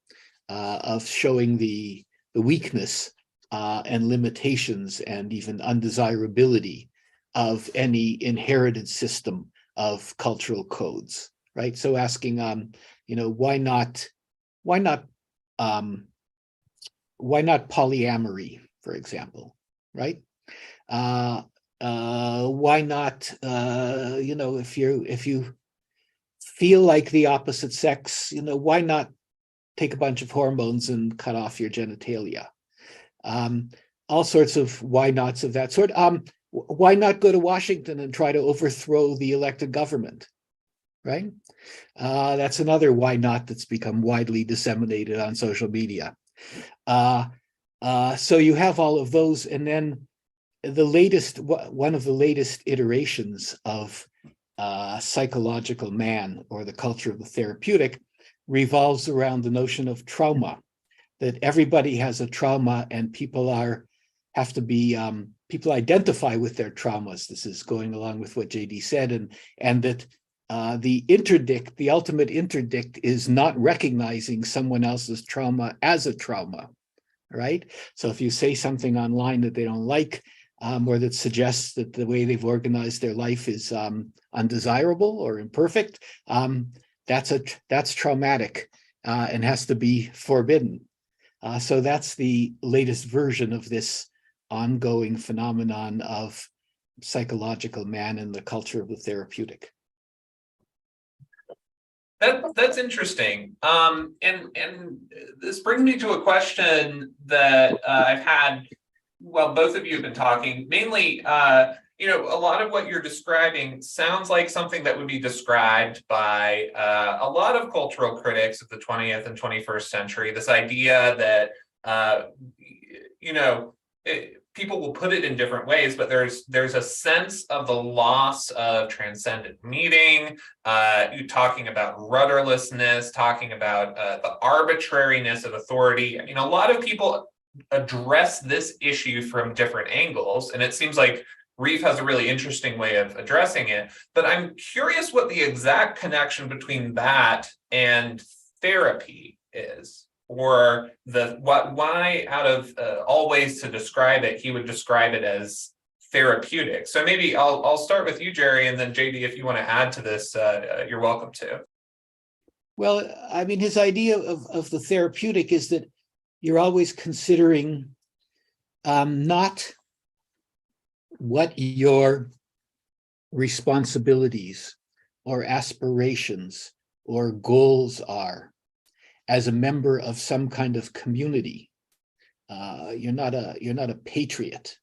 of showing the weakness and limitations and even undesirability of any inherited system of cultural codes, right? So asking, why not polyamory, for example, right? Why not, if you feel like the opposite sex, why not take a bunch of hormones and cut off your genitalia? All sorts of why nots of that sort. Why not go to Washington and try to overthrow the elected government, right? That's another why not that's become widely disseminated on social media. So you have all of those, and then one of the latest iterations of psychological man, or the culture of the therapeutic, revolves around the notion of trauma, that everybody has a trauma, and people identify with their traumas. This is going along with what JD said, and that the ultimate interdict is not recognizing someone else's trauma as a trauma, right? So if you say something online that they don't like, or that suggests that the way they've organized their life is undesirable or imperfect, that's traumatic and has to be forbidden. So that's the latest version of this ongoing phenomenon of psychological man and the culture of the therapeutic. That's interesting. And this brings me to a question that I've had while both of you have been talking. Mainly, a lot of what you're describing sounds like something that would be described by a lot of cultural critics of the 20th and 21st century. This idea that, people will put it in different ways, but there's a sense of the loss of transcendent meaning. You talking about rudderlessness, talking about the arbitrariness of authority. A lot of people address this issue from different angles, and it seems like Rieff has a really interesting way of addressing it. But I'm curious what the exact connection between that and therapy is. Or why out of all ways to describe it, he would describe it as therapeutic. So maybe I'll start with you, Jerry, and then JD, if you want to add to this, you're welcome to. Well, I mean, his idea of the therapeutic is that you're always considering not what your responsibilities or aspirations or goals are as a member of some kind of community. You're not a patriot.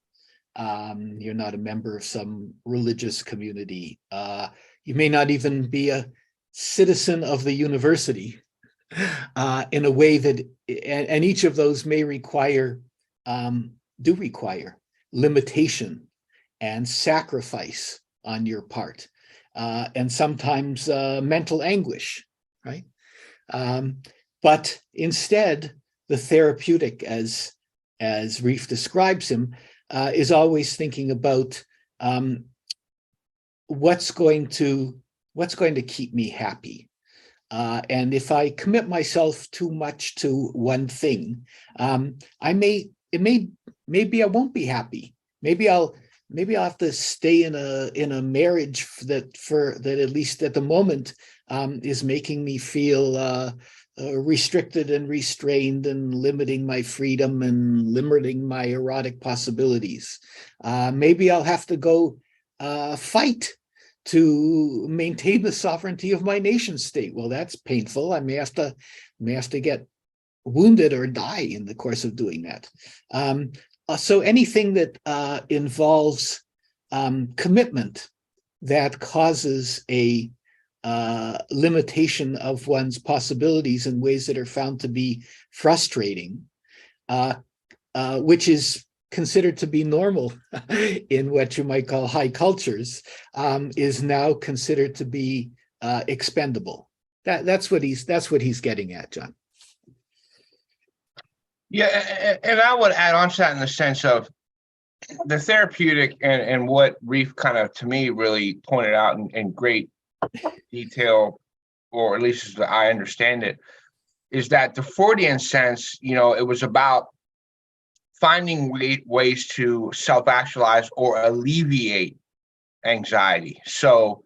You're not a member of some religious community. You may not even be a citizen of the university, in a way that, and each of those may require limitation and sacrifice on your part, and sometimes mental anguish, right? But instead, the therapeutic, as Rieff describes him, is always thinking about what's going to keep me happy. And if I commit myself too much to one thing, maybe I won't be happy. Maybe I'll have to stay in a marriage that at least at the moment is making me feel restricted and restrained and limiting my freedom and limiting my erotic possibilities. Maybe I'll have to go fight to maintain the sovereignty of my nation state. Well, that's painful. I may have to get wounded or die in the course of doing that. So anything that involves commitment that causes a limitation of one's possibilities in ways that are found to be frustrating which is considered to be normal in what you might call high cultures, is now considered to be expendable. That's what he's getting at, John. Yeah, and I would add on to that in the sense of the therapeutic and what Rieff kind of, to me, really pointed out in great detail, or at least as I understand it, is that the Freudian sense, it was about finding ways to self-actualize or alleviate anxiety. So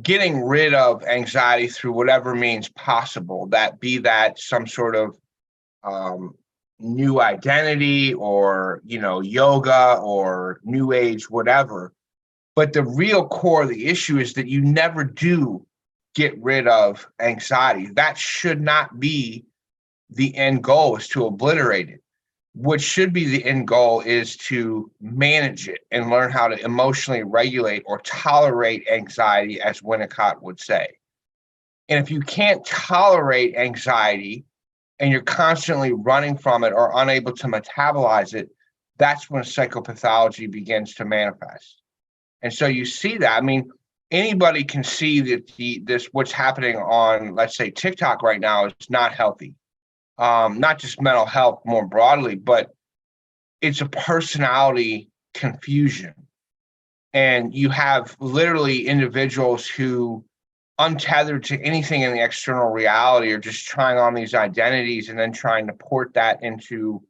getting rid of anxiety through whatever means possible, that some sort of new identity or, yoga or new age, whatever. But the real core of the issue is that you never do get rid of anxiety. That should not be the end goal, is to obliterate it. What should be the end goal is to manage it and learn how to emotionally regulate or tolerate anxiety, as Winnicott would say. And if you can't tolerate anxiety and you're constantly running from it or unable to metabolize it, that's when psychopathology begins to manifest. And so you see that. I mean, anybody can see that what's happening on, let's say, TikTok right now is not healthy. Not just mental health more broadly, but it's a personality confusion. And you have literally individuals who, untethered to anything in the external reality, are just trying on these identities and then trying to port that into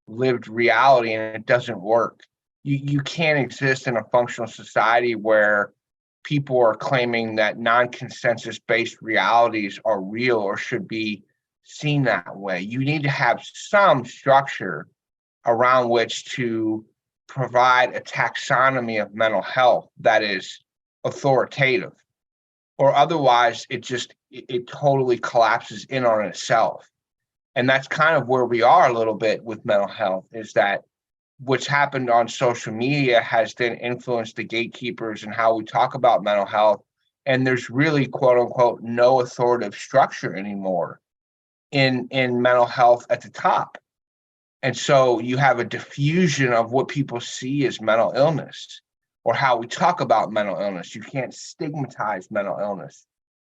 lived reality, and it doesn't work. You can't exist in a functional society where people are claiming that non-consensus-based realities are real or should be seen that way. You need to have some structure around which to provide a taxonomy of mental health that is authoritative, or otherwise it totally collapses in on itself. And that's kind of where we are a little bit with mental health, is that what's happened on social media has then influenced the gatekeepers and how we talk about mental health. And there's really, quote unquote, no authoritative structure anymore in mental health at the top. And so you have a diffusion of what people see as mental illness, or how we talk about mental illness. You can't stigmatize mental illness.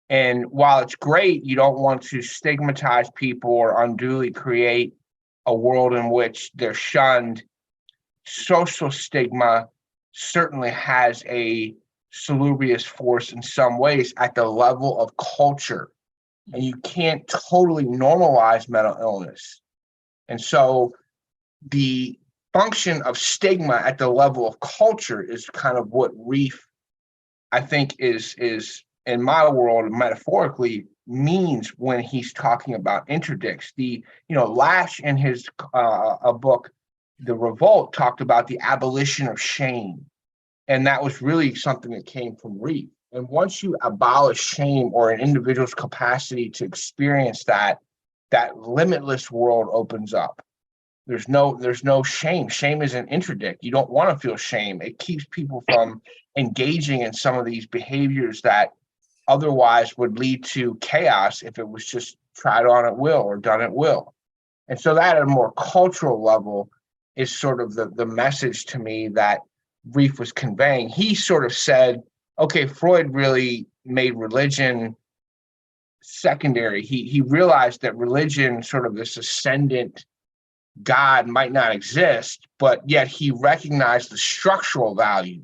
And while it's great, you don't want to stigmatize people or unduly create a world in which they're shunned. Social stigma certainly has a salubrious force in some ways at the level of culture. And you can't totally normalize mental illness. And so the function of stigma at the level of culture is kind of what Rieff, I think, is in my world, metaphorically, means when he's talking about interdicts. Lash in his a book, The Revolt, talked about the abolition of shame. And that was really something that came from Rieff. And once you abolish shame, or an individual's capacity to experience that limitless world opens up. There's no shame. Shame is an interdict. You don't want to feel shame. It keeps people from engaging in some of these behaviors that otherwise would lead to chaos if it was just tried on at will or done at will. And so that, at a more cultural level, is sort of the message to me that Rieff was conveying. He sort of said, okay, Freud really made religion secondary. He realized that religion, sort of this ascendant God, might not exist, but yet he recognized the structural value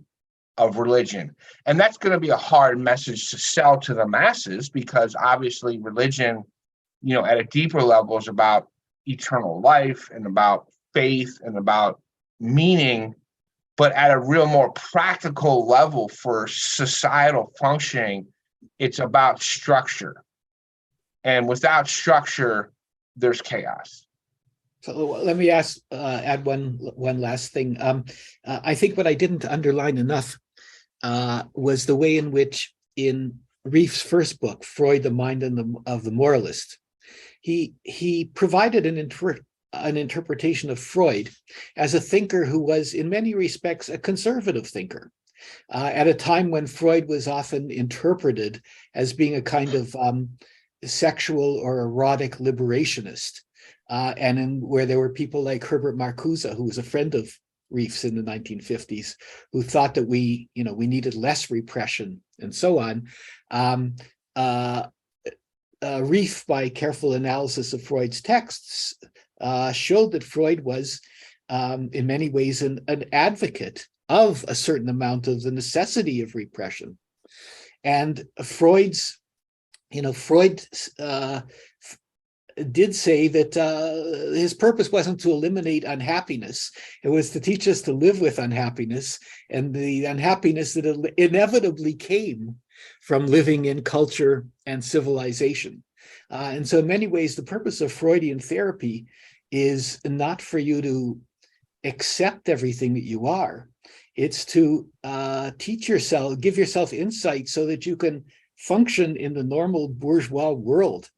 of religion. And that's going to be a hard message to sell to the masses, because obviously religion, at a deeper level, is about eternal life and about faith and about meaning. But at a real more practical level for societal functioning, it's about structure. And without structure, there's chaos. So let me add one last thing. I think what I didn't underline enough was the way in which, in Rieff's first book, Freud, the Mind of the Moralist, he provided an interpretation of Freud as a thinker who was, in many respects, a conservative thinker, at a time when Freud was often interpreted as being a kind of sexual or erotic liberationist. and where there were people like Herbert Marcuse, who was a friend of Rieff's in the 1950s, who thought that we needed less repression and so on. Rieff, by careful analysis of Freud's texts, showed that Freud was, in many ways, an advocate of a certain amount of the necessity of repression. And Freud did say that his purpose wasn't to eliminate unhappiness. It was to teach us to live with unhappiness, and the unhappiness that inevitably came from living in culture and civilization. And so in many ways, the purpose of Freudian therapy is not for you to accept everything that you are. It's to teach yourself, give yourself insight so that you can function in the normal bourgeois world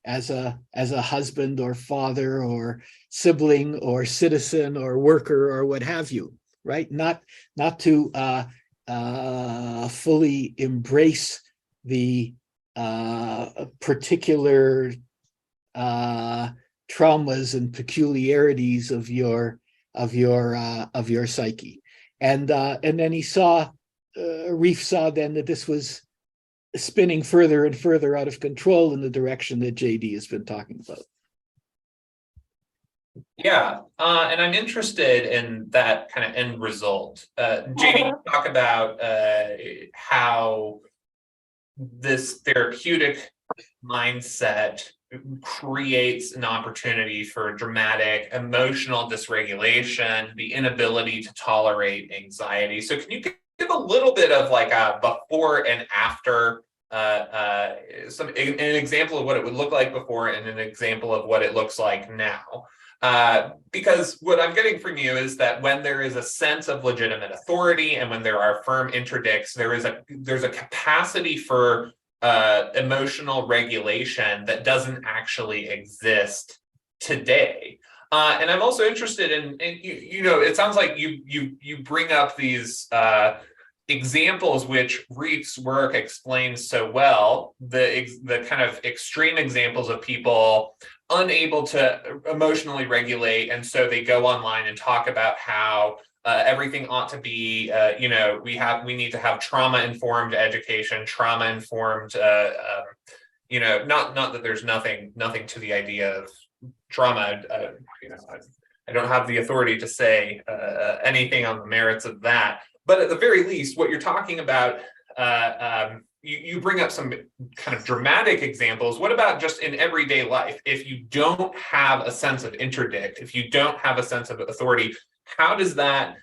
as a husband or father or sibling or citizen or worker or what have you, right? Not to fully embrace the particular traumas and peculiarities of your psyche. And then Rieff saw then that this was spinning further and further out of control in the direction that JD has been talking about. Yeah, and I'm interested in that kind of end result. JD, talk about how this therapeutic mindset creates an opportunity for dramatic emotional dysregulation, the inability to tolerate anxiety. So can you give a little bit of like a before and after, an example of what it would look like before and an example of what it looks like now? Because what I'm getting from you is that when there is a sense of legitimate authority and when there are firm interdicts, there's a capacity for emotional regulation that doesn't actually exist today. And I'm also interested in it sounds like you bring up these examples which Rieff's work explains so well, the kind of extreme examples of people unable to emotionally regulate, and so they go online and talk about how everything ought to be, we need to have trauma-informed education, trauma-informed, not that there's nothing to the idea of trauma. I don't have the authority to say anything on the merits of that, but at the very least, what you're talking about, you bring up some kind of dramatic examples. What about just in everyday life? If you don't have a sense of interdict, if you don't have a sense of authority, how does that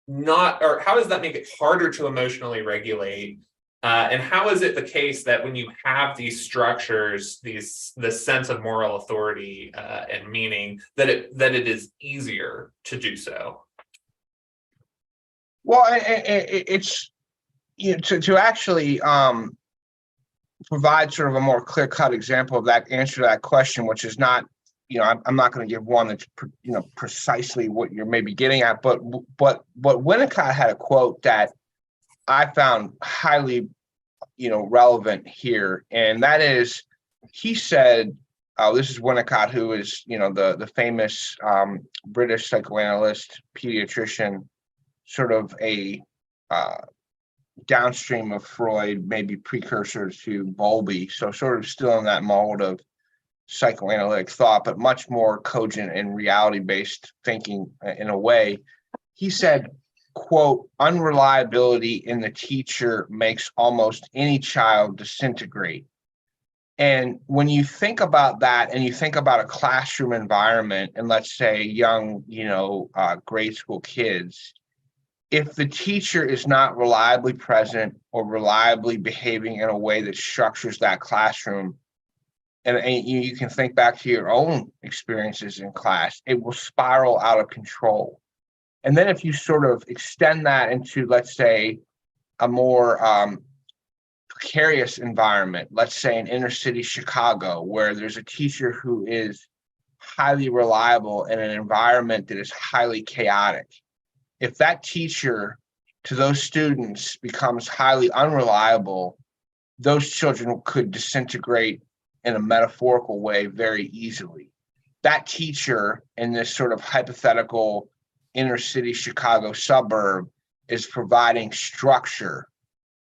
make it harder to emotionally regulate? And how is it the case that when you have these structures, this sense of moral authority and meaning, that it is easier to do so? Well, it's to actually provide sort of a more clear-cut example of that answer to that question, which is not, I'm not going to give one that's precisely what you're maybe getting at, but Winnicott had a quote that I found highly relevant here, and that is, he said, this is Winnicott, who is the famous British psychoanalyst, pediatrician, sort of a downstream of Freud, maybe precursor to Bowlby, so sort of still in that mold of psychoanalytic thought, but much more cogent and reality-based thinking in a way. He said, quote, "Unreliability in the teacher makes almost any child disintegrate." And when you think about that and you think about a classroom environment and let's say young, grade school kids, if the teacher is not reliably present or reliably behaving in a way that structures that classroom, and you can think back to your own experiences in class, it will spiral out of control. And then if you sort of extend that into, let's say, a more precarious environment, let's say in inner city Chicago, where there's a teacher who is highly reliable in an environment that is highly chaotic, if that teacher to those students becomes highly unreliable, those children could disintegrate in a metaphorical way very easily. that teacher in this sort of hypothetical inner city Chicago suburb is providing structure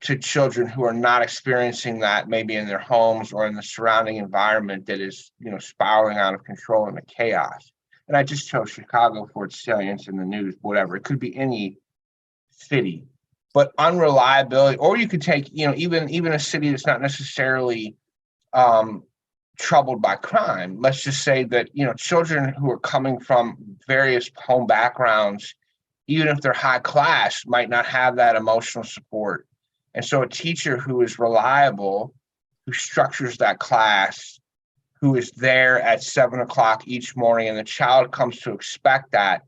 to children who are not experiencing that maybe in their homes or in the surrounding environment that is, spiraling out of control into chaos. And I just chose Chicago for its salience in the news, whatever. It could be any city, but unreliability, or you could take, even a city that's not necessarily troubled by crime. Let's just say that, children who are coming from various home backgrounds, even if they're high class, might not have that emotional support. And so a teacher who is reliable, who structures that class, who is there at 7 o'clock each morning, and the child comes to expect that,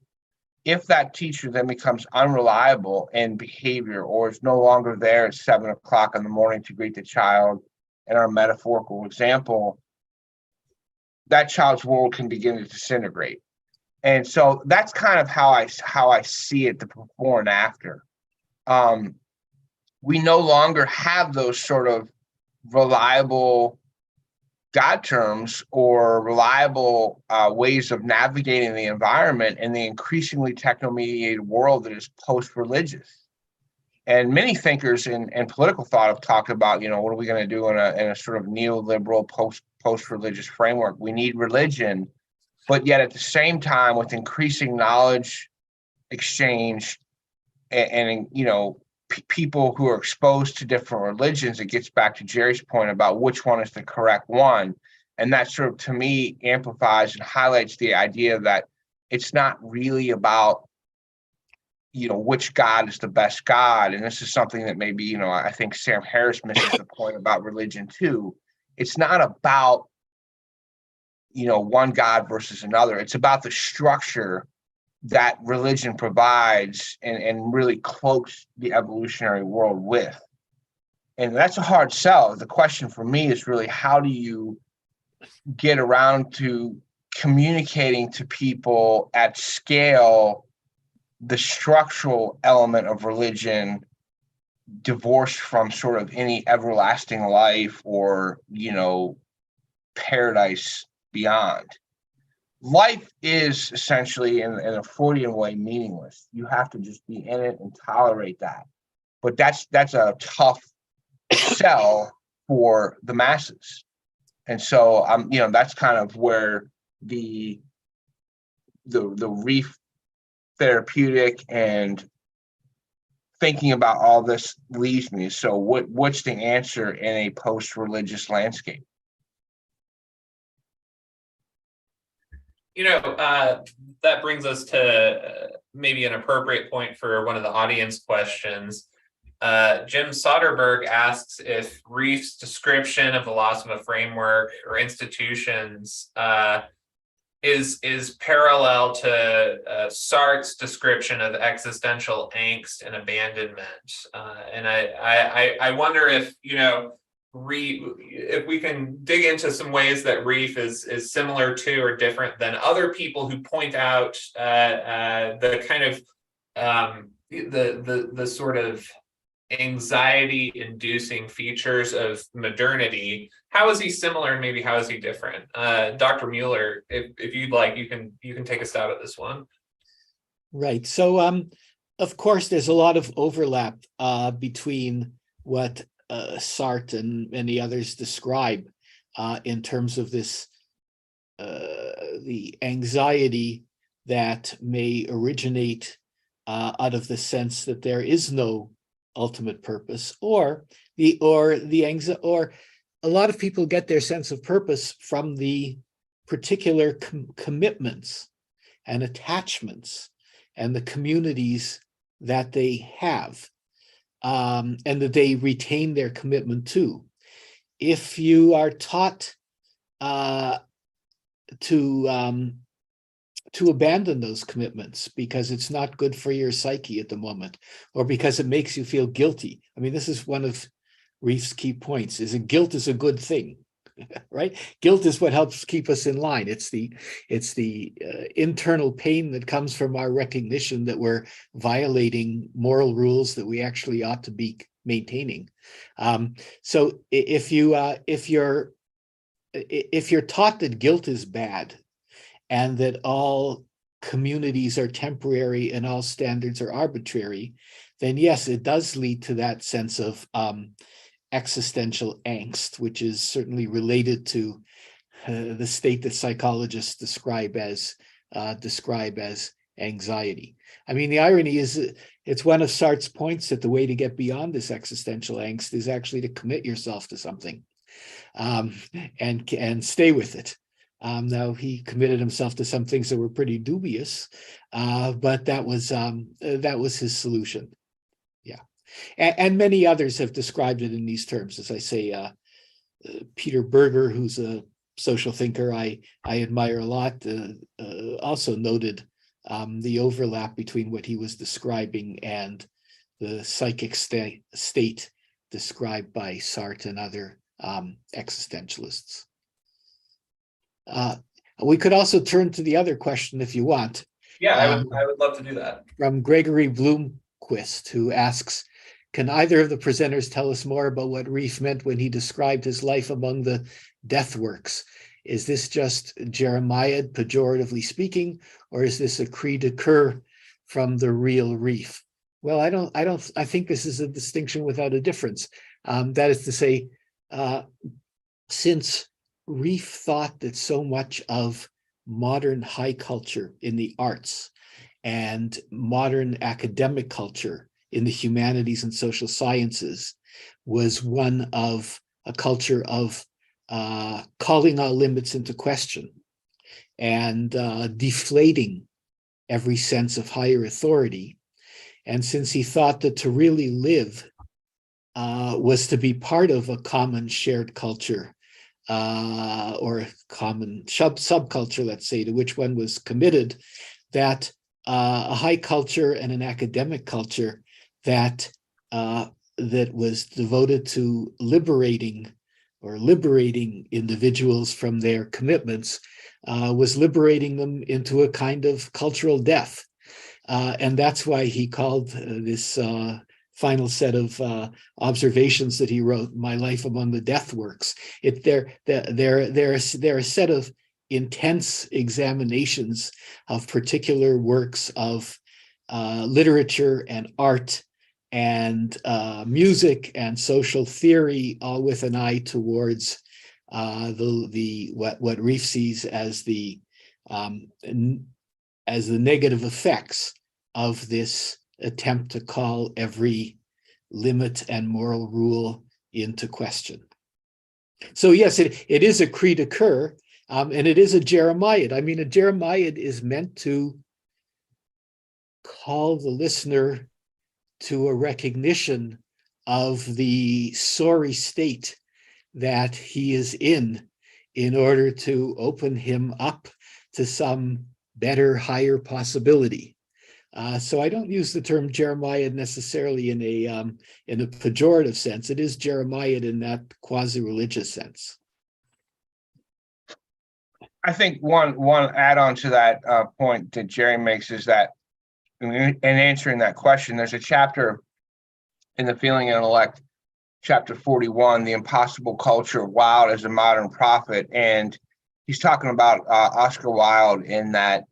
if that teacher then becomes unreliable in behavior or is no longer there at 7 o'clock in the morning to greet the child, in our metaphorical example, that child's world can begin to disintegrate. And so that's kind of how I see it, the before and after. We no longer have those sort of reliable God terms or reliable ways of navigating the environment in the increasingly techno-mediated world that is post-religious. And many thinkers in political thought have talked about, what are we going to do in a sort of neoliberal post-religious framework? We need religion, but yet at the same time, with increasing knowledge exchange and people who are exposed to different religions, it gets back to Jerry's point about which one is the correct one. And that sort of, to me, amplifies and highlights the idea that it's not really about, which God is the best God. And this is something that maybe, I think Sam Harris misses the point about religion too. It's not about, one God versus another. It's about the structure that religion provides and really cloaks the evolutionary world with. And that's a hard sell. The question for me is really, how do you get around to communicating to people at scale the structural element of religion, divorced from sort of any everlasting life or, paradise beyond? Life is essentially, in a Freudian way, meaningless. You have to just be in it and tolerate that. But that's a tough sell for the masses. And so, that's kind of where the Rieff therapeutic and thinking about all this leaves me. So what's the answer in a post-religious landscape? That brings us to maybe an appropriate point for one of the audience questions. Jim Soderberg asks if Rieff's description of the loss of a framework or institutions is parallel to Sartre's description of existential angst and abandonment. And I wonder if, if we can dig into some ways that Rieff is similar to or different than other people who point out the kind of the sort of anxiety-inducing features of modernity. How is he similar, and maybe how is he different? Dr. Muller, if you'd like, you can take a stab at this one. Right. So, of course, there's a lot of overlap between what Sartre and many others describe in terms of this, the anxiety that may originate out of the sense that there is no ultimate purpose, or a lot of people get their sense of purpose from the particular commitments and attachments and the communities that they have, and that they retain their commitment to. If you are taught to abandon those commitments because it's not good for your psyche at the moment, or because it makes you feel guilty. I mean, this is one of Rieff's key points, is that guilt is a good thing, right? Guilt is what helps keep us in line. It's the internal pain that comes from our recognition that we're violating moral rules that we actually ought to be maintaining. So if you're taught that guilt is bad, and that all communities are temporary and all standards are arbitrary, then yes, it does lead to that sense of existential angst, which is certainly related to the state that psychologists describe as anxiety. I mean, the irony is it's one of Sartre's points that the way to get beyond this existential angst is actually to commit yourself to something and stay with it. Now, he committed himself to some things that were pretty dubious, but that was his solution. Yeah, and many others have described it in these terms. As I say, Peter Berger, who's a social thinker I admire a lot, also noted the overlap between what he was describing and the psychic state described by Sartre and other existentialists. We could also turn to the other question if you want. Yeah, I would love to do that. From Gregory Bloomquist, who asks, can either of the presenters tell us more about what Rieff meant when he described his life among the death works? Is this just Jeremiad, pejoratively speaking, or is this a cri de coeur from the real Rieff? Well, I think this is a distinction without a difference. That is to say, since Rieff thought that so much of modern high culture in the arts and modern academic culture in the humanities and social sciences was one of a culture of calling our limits into question and deflating every sense of higher authority. And since he thought that to really live was to be part of a common shared culture, or a common subculture, let's say, to which one was committed, that a high culture and an academic culture that was devoted to liberating individuals from their commitments was liberating them into a kind of cultural death. And that's why he called this final set of observations that he wrote, My Life Among the Death Works. They're a set of intense examinations of particular works of literature and art and music and social theory, all with an eye towards what Rieff sees as the negative effects of this attempt to call every limit and moral rule into question. So yes, it is a cri de coeur, and it is a Jeremiad. I mean, a Jeremiad is meant to call the listener to a recognition of the sorry state that he is in order to open him up to some better, higher possibility. So I don't use the term Jeremiad necessarily in a pejorative sense. It is Jeremiad in that quasi-religious sense. I think one add-on to that point that Jerry makes is that in answering that question, there's a chapter in The Feeling and Intellect, chapter 41, The Impossible Culture of Wilde as a Modern Prophet, and he's talking about Oscar Wilde in that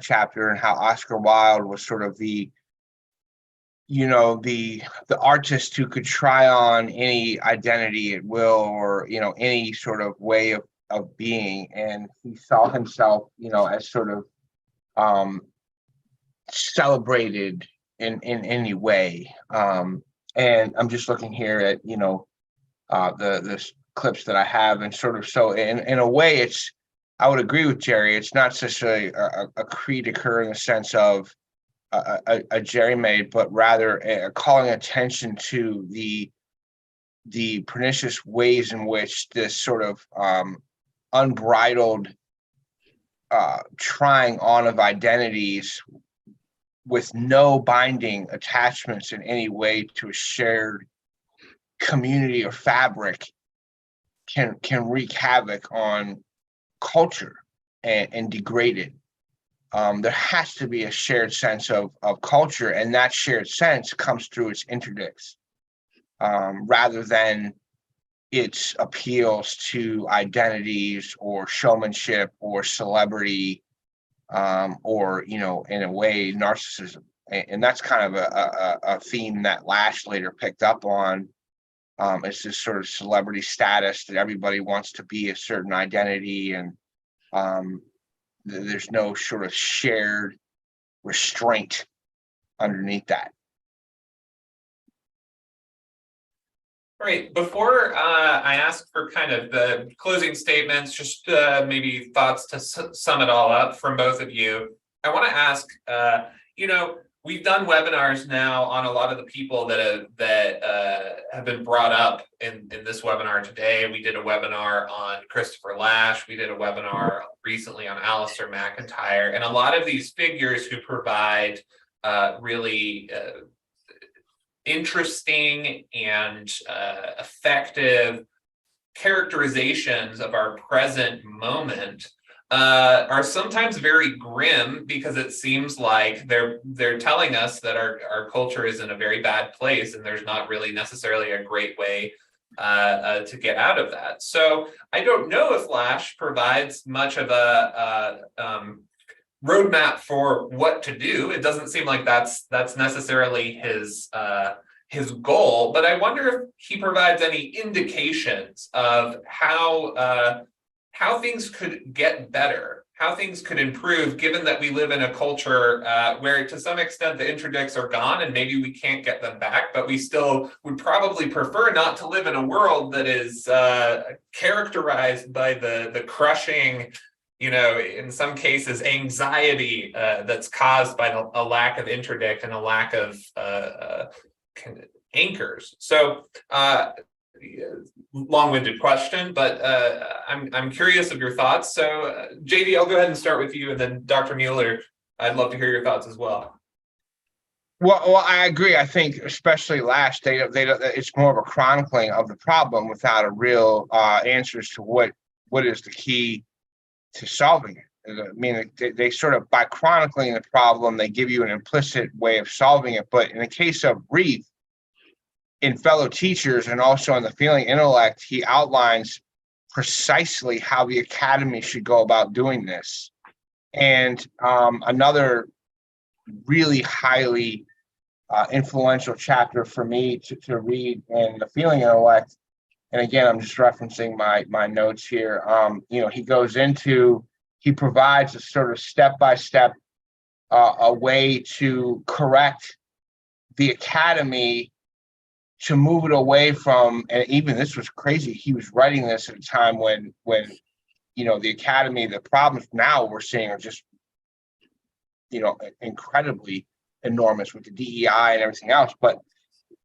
chapter, and how Oscar Wilde was sort of the artist who could try on any identity at will, or any sort of way of being, and he saw himself as sort of celebrated in any way. And I'm just looking here at the clips that I have, and sort of, so in a way, I would agree with Jerry. It's not such a cri de coeur in the sense of a Jerry-made, but rather calling attention to the pernicious ways in which this sort of unbridled trying on of identities with no binding attachments in any way to a shared community or fabric can wreak havoc on culture and degrade it. There has to be a shared sense of culture, and that shared sense comes through its interdicts, rather than its appeals to identities or showmanship or celebrity, or, in a way, narcissism. And that's kind of a theme that Lasch later picked up on. It's this sort of celebrity status that everybody wants to be a certain identity, and there's no sort of shared restraint underneath that. All right, before I ask for kind of the closing statements, just maybe thoughts to sum it all up from both of you, I want to ask, we've done webinars now on a lot of the people that have been brought up in this webinar today. We did a webinar on Christopher Lasch. We did a webinar recently on Alistair McIntyre, and a lot of these figures who provide really interesting and effective characterizations of our present moment are sometimes very grim, because it seems like they're telling us that our culture is in a very bad place, and there's not really necessarily a great way to get out of that. So I don't know if Lasch provides much of a roadmap for what to do. It doesn't seem like that's necessarily his goal, but I wonder if he provides any indications of how things could get better, how things could improve, given that we live in a culture where to some extent the interdicts are gone and maybe we can't get them back, but we still would probably prefer not to live in a world that is characterized by the crushing, in some cases, anxiety that's caused by a lack of interdict and a lack of anchors. So long-winded question, but I'm curious of your thoughts. So JD, I'll go ahead and start with you, and then Dr. Muller, I'd love to hear your thoughts as well. Well, I agree. I think especially Lasch, it's more of a chronicling of the problem without a real answers to what is the key to solving it. I mean, they sort of, by chronicling the problem, they give you an implicit way of solving it. But in the case of Rieff, in Fellow Teachers and also in The Feeling Intellect, he outlines precisely how the academy should go about doing this. And another really highly influential chapter for me to read in The Feeling Intellect, and again, I'm just referencing my notes here. He provides a sort of step-by-step a way to correct the academy, to move it away from, and even this was crazy, he was writing this at a time when the academy, the problems now we're seeing are just incredibly enormous with the DEI and everything else. But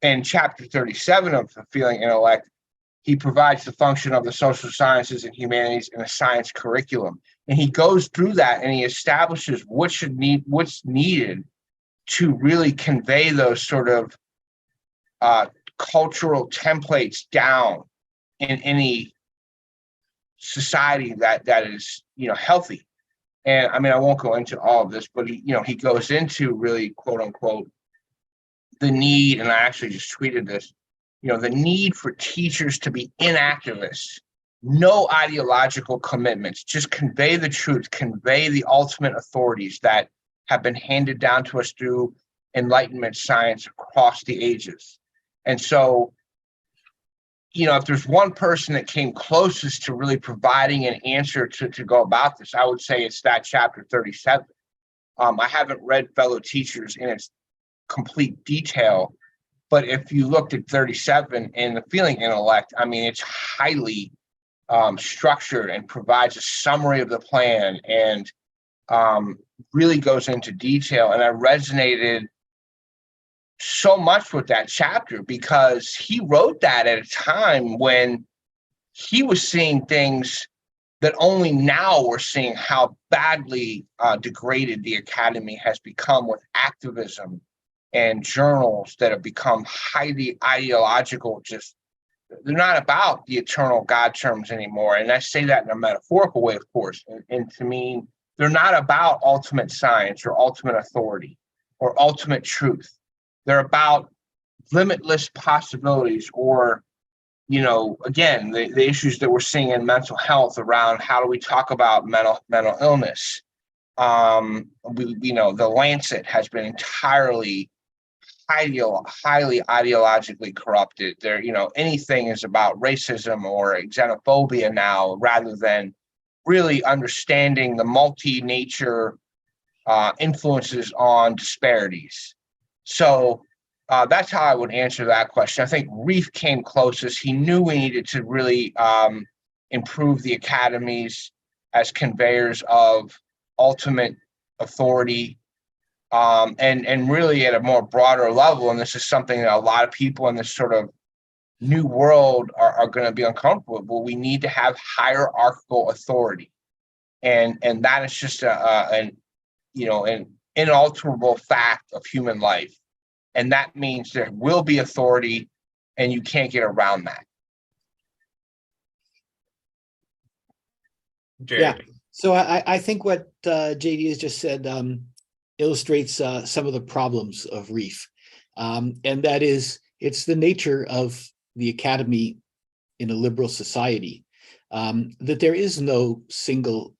in chapter 37 of The Feeling Intellect, he provides the function of the social sciences and humanities in a science curriculum. And he goes through that and he establishes what's needed to really convey those sort of cultural templates down in any society that is healthy. And I mean, I won't go into all of this, but he goes into really, quote unquote, the need, and I actually just tweeted this, the need for teachers to be inactivists, no ideological commitments, just convey the truth, convey the ultimate authorities that have been handed down to us through Enlightenment science across the ages. And so, if there's one person that came closest to really providing an answer to go about this, I would say it's that chapter 37. I haven't read Fellow Teachers in its complete detail, but if you looked at 37 in The Feeling Intellect, I mean, it's highly structured and provides a summary of the plan and really goes into detail. And I resonated so much with that chapter because he wrote that at a time when he was seeing things that only now we're seeing how badly degraded the academy has become with activism and journals that have become highly ideological. Just, they're not about the eternal God terms anymore. And I say that in a metaphorical way, of course, and to mean they're not about ultimate science or ultimate authority or ultimate truth. They're about limitless possibilities or, again, the issues that we're seeing in mental health around how do we talk about mental illness. The Lancet has been entirely highly ideologically corrupted. Anything is about racism or xenophobia now, rather than really understanding the multi-nature influences on disparities. So that's how I would answer that question. I think Rieff came closest. He knew we needed to really improve the academies as conveyors of ultimate authority, and really at a more broader level. And this is something that a lot of people in this sort of new world are going to be uncomfortable with. Well, we need to have hierarchical authority, and that is just an inalterable fact of human life. And that means there will be authority, and you can't get around that. Jerry. Yeah. So I think what JD has just said illustrates some of the problems of Rieff. And that is, it's the nature of the academy in a liberal society, that there is no single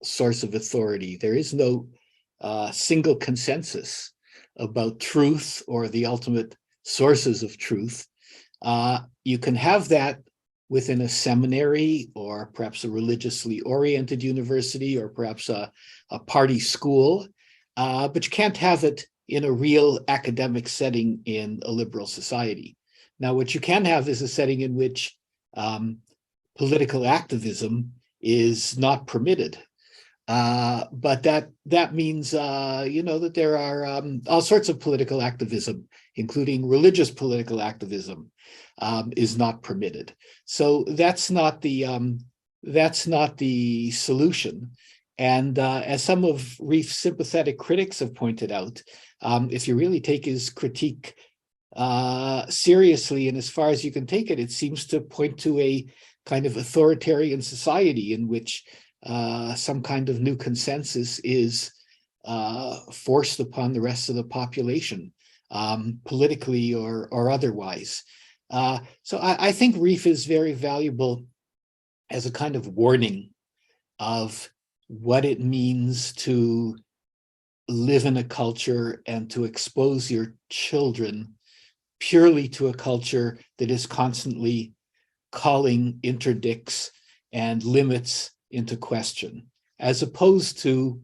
source of authority. There is no single consensus about truth or the ultimate sources of truth. You can have that within a seminary, or perhaps a religiously oriented university, or perhaps a party school, but you can't have it in a real academic setting in a liberal society. Now, what you can have is a setting in which political activism is not permitted. But that means, that there are all sorts of political activism, including religious political activism, is not permitted. So that's not the solution. And as some of Rieff's sympathetic critics have pointed out, if you really take his critique seriously and as far as you can take it, it seems to point to a kind of authoritarian society in which some kind of new consensus is forced upon the rest of the population, politically or otherwise. So I think Rieff is very valuable as a kind of warning of what it means to live in a culture and to expose your children purely to a culture that is constantly calling interdicts and limits into question, as opposed to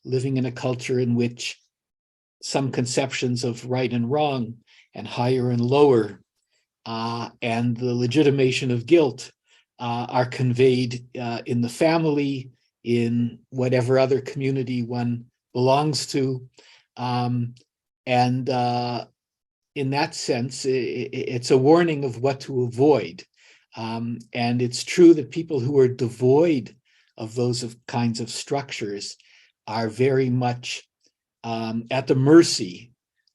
living in a culture in which some conceptions of right and wrong and higher and lower and the legitimation of guilt are conveyed in the family, in whatever other community one belongs to. And in that sense, it's a warning of what to avoid. And it's true that people who are devoid of those kinds of structures are very much at the mercy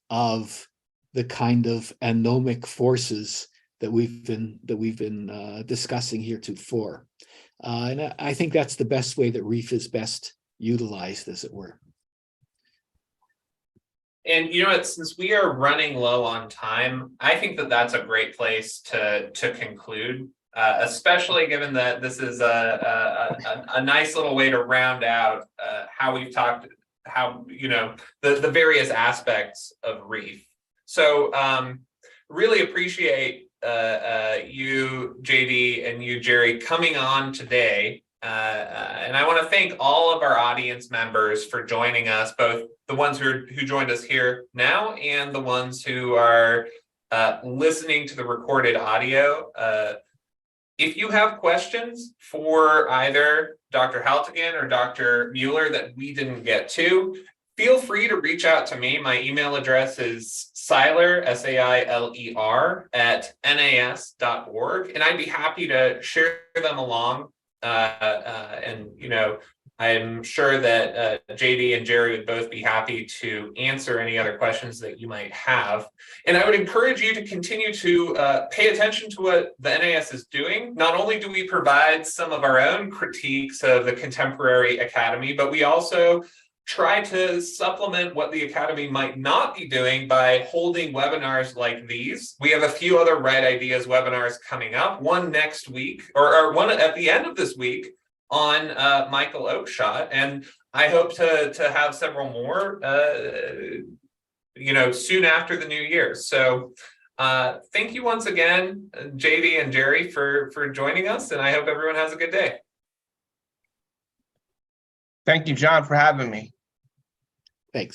of the kind of anomic forces that we've been discussing heretofore. And I think that's the best way that Rieff is best utilized, as it were. And since we are running low on time, I think that that's a great place to conclude, especially given that this is a nice little way to round out how we've talked, how the various aspects of Rieff. So really appreciate you, JD, and you, Jerry, coming on today. And I want to thank all of our audience members for joining us, both the ones who joined us here now and the ones who are listening to the recorded audio. If you have questions for either Dr. Haltigan or Dr. Muller that we didn't get to, feel free to reach out to me. My email address is Seiler, SAILER, @nas.org, and I'd be happy to share them along. I'm sure that JD and Jerry would both be happy to answer any other questions that you might have. And I would encourage you to continue to pay attention to what the NAS is doing. Not only do we provide some of our own critiques of the contemporary academy, but we also try to supplement what the Academy might not be doing by holding webinars like these. We have a few other Right Ideas webinars coming up, one next week, or one at the end of this week on Michael Oakeshott, and I hope to have several more soon after the new year. So thank you once again, JD and Jerry, for joining us, and I hope everyone has a good day. Thank you, John, for having me. Thanks.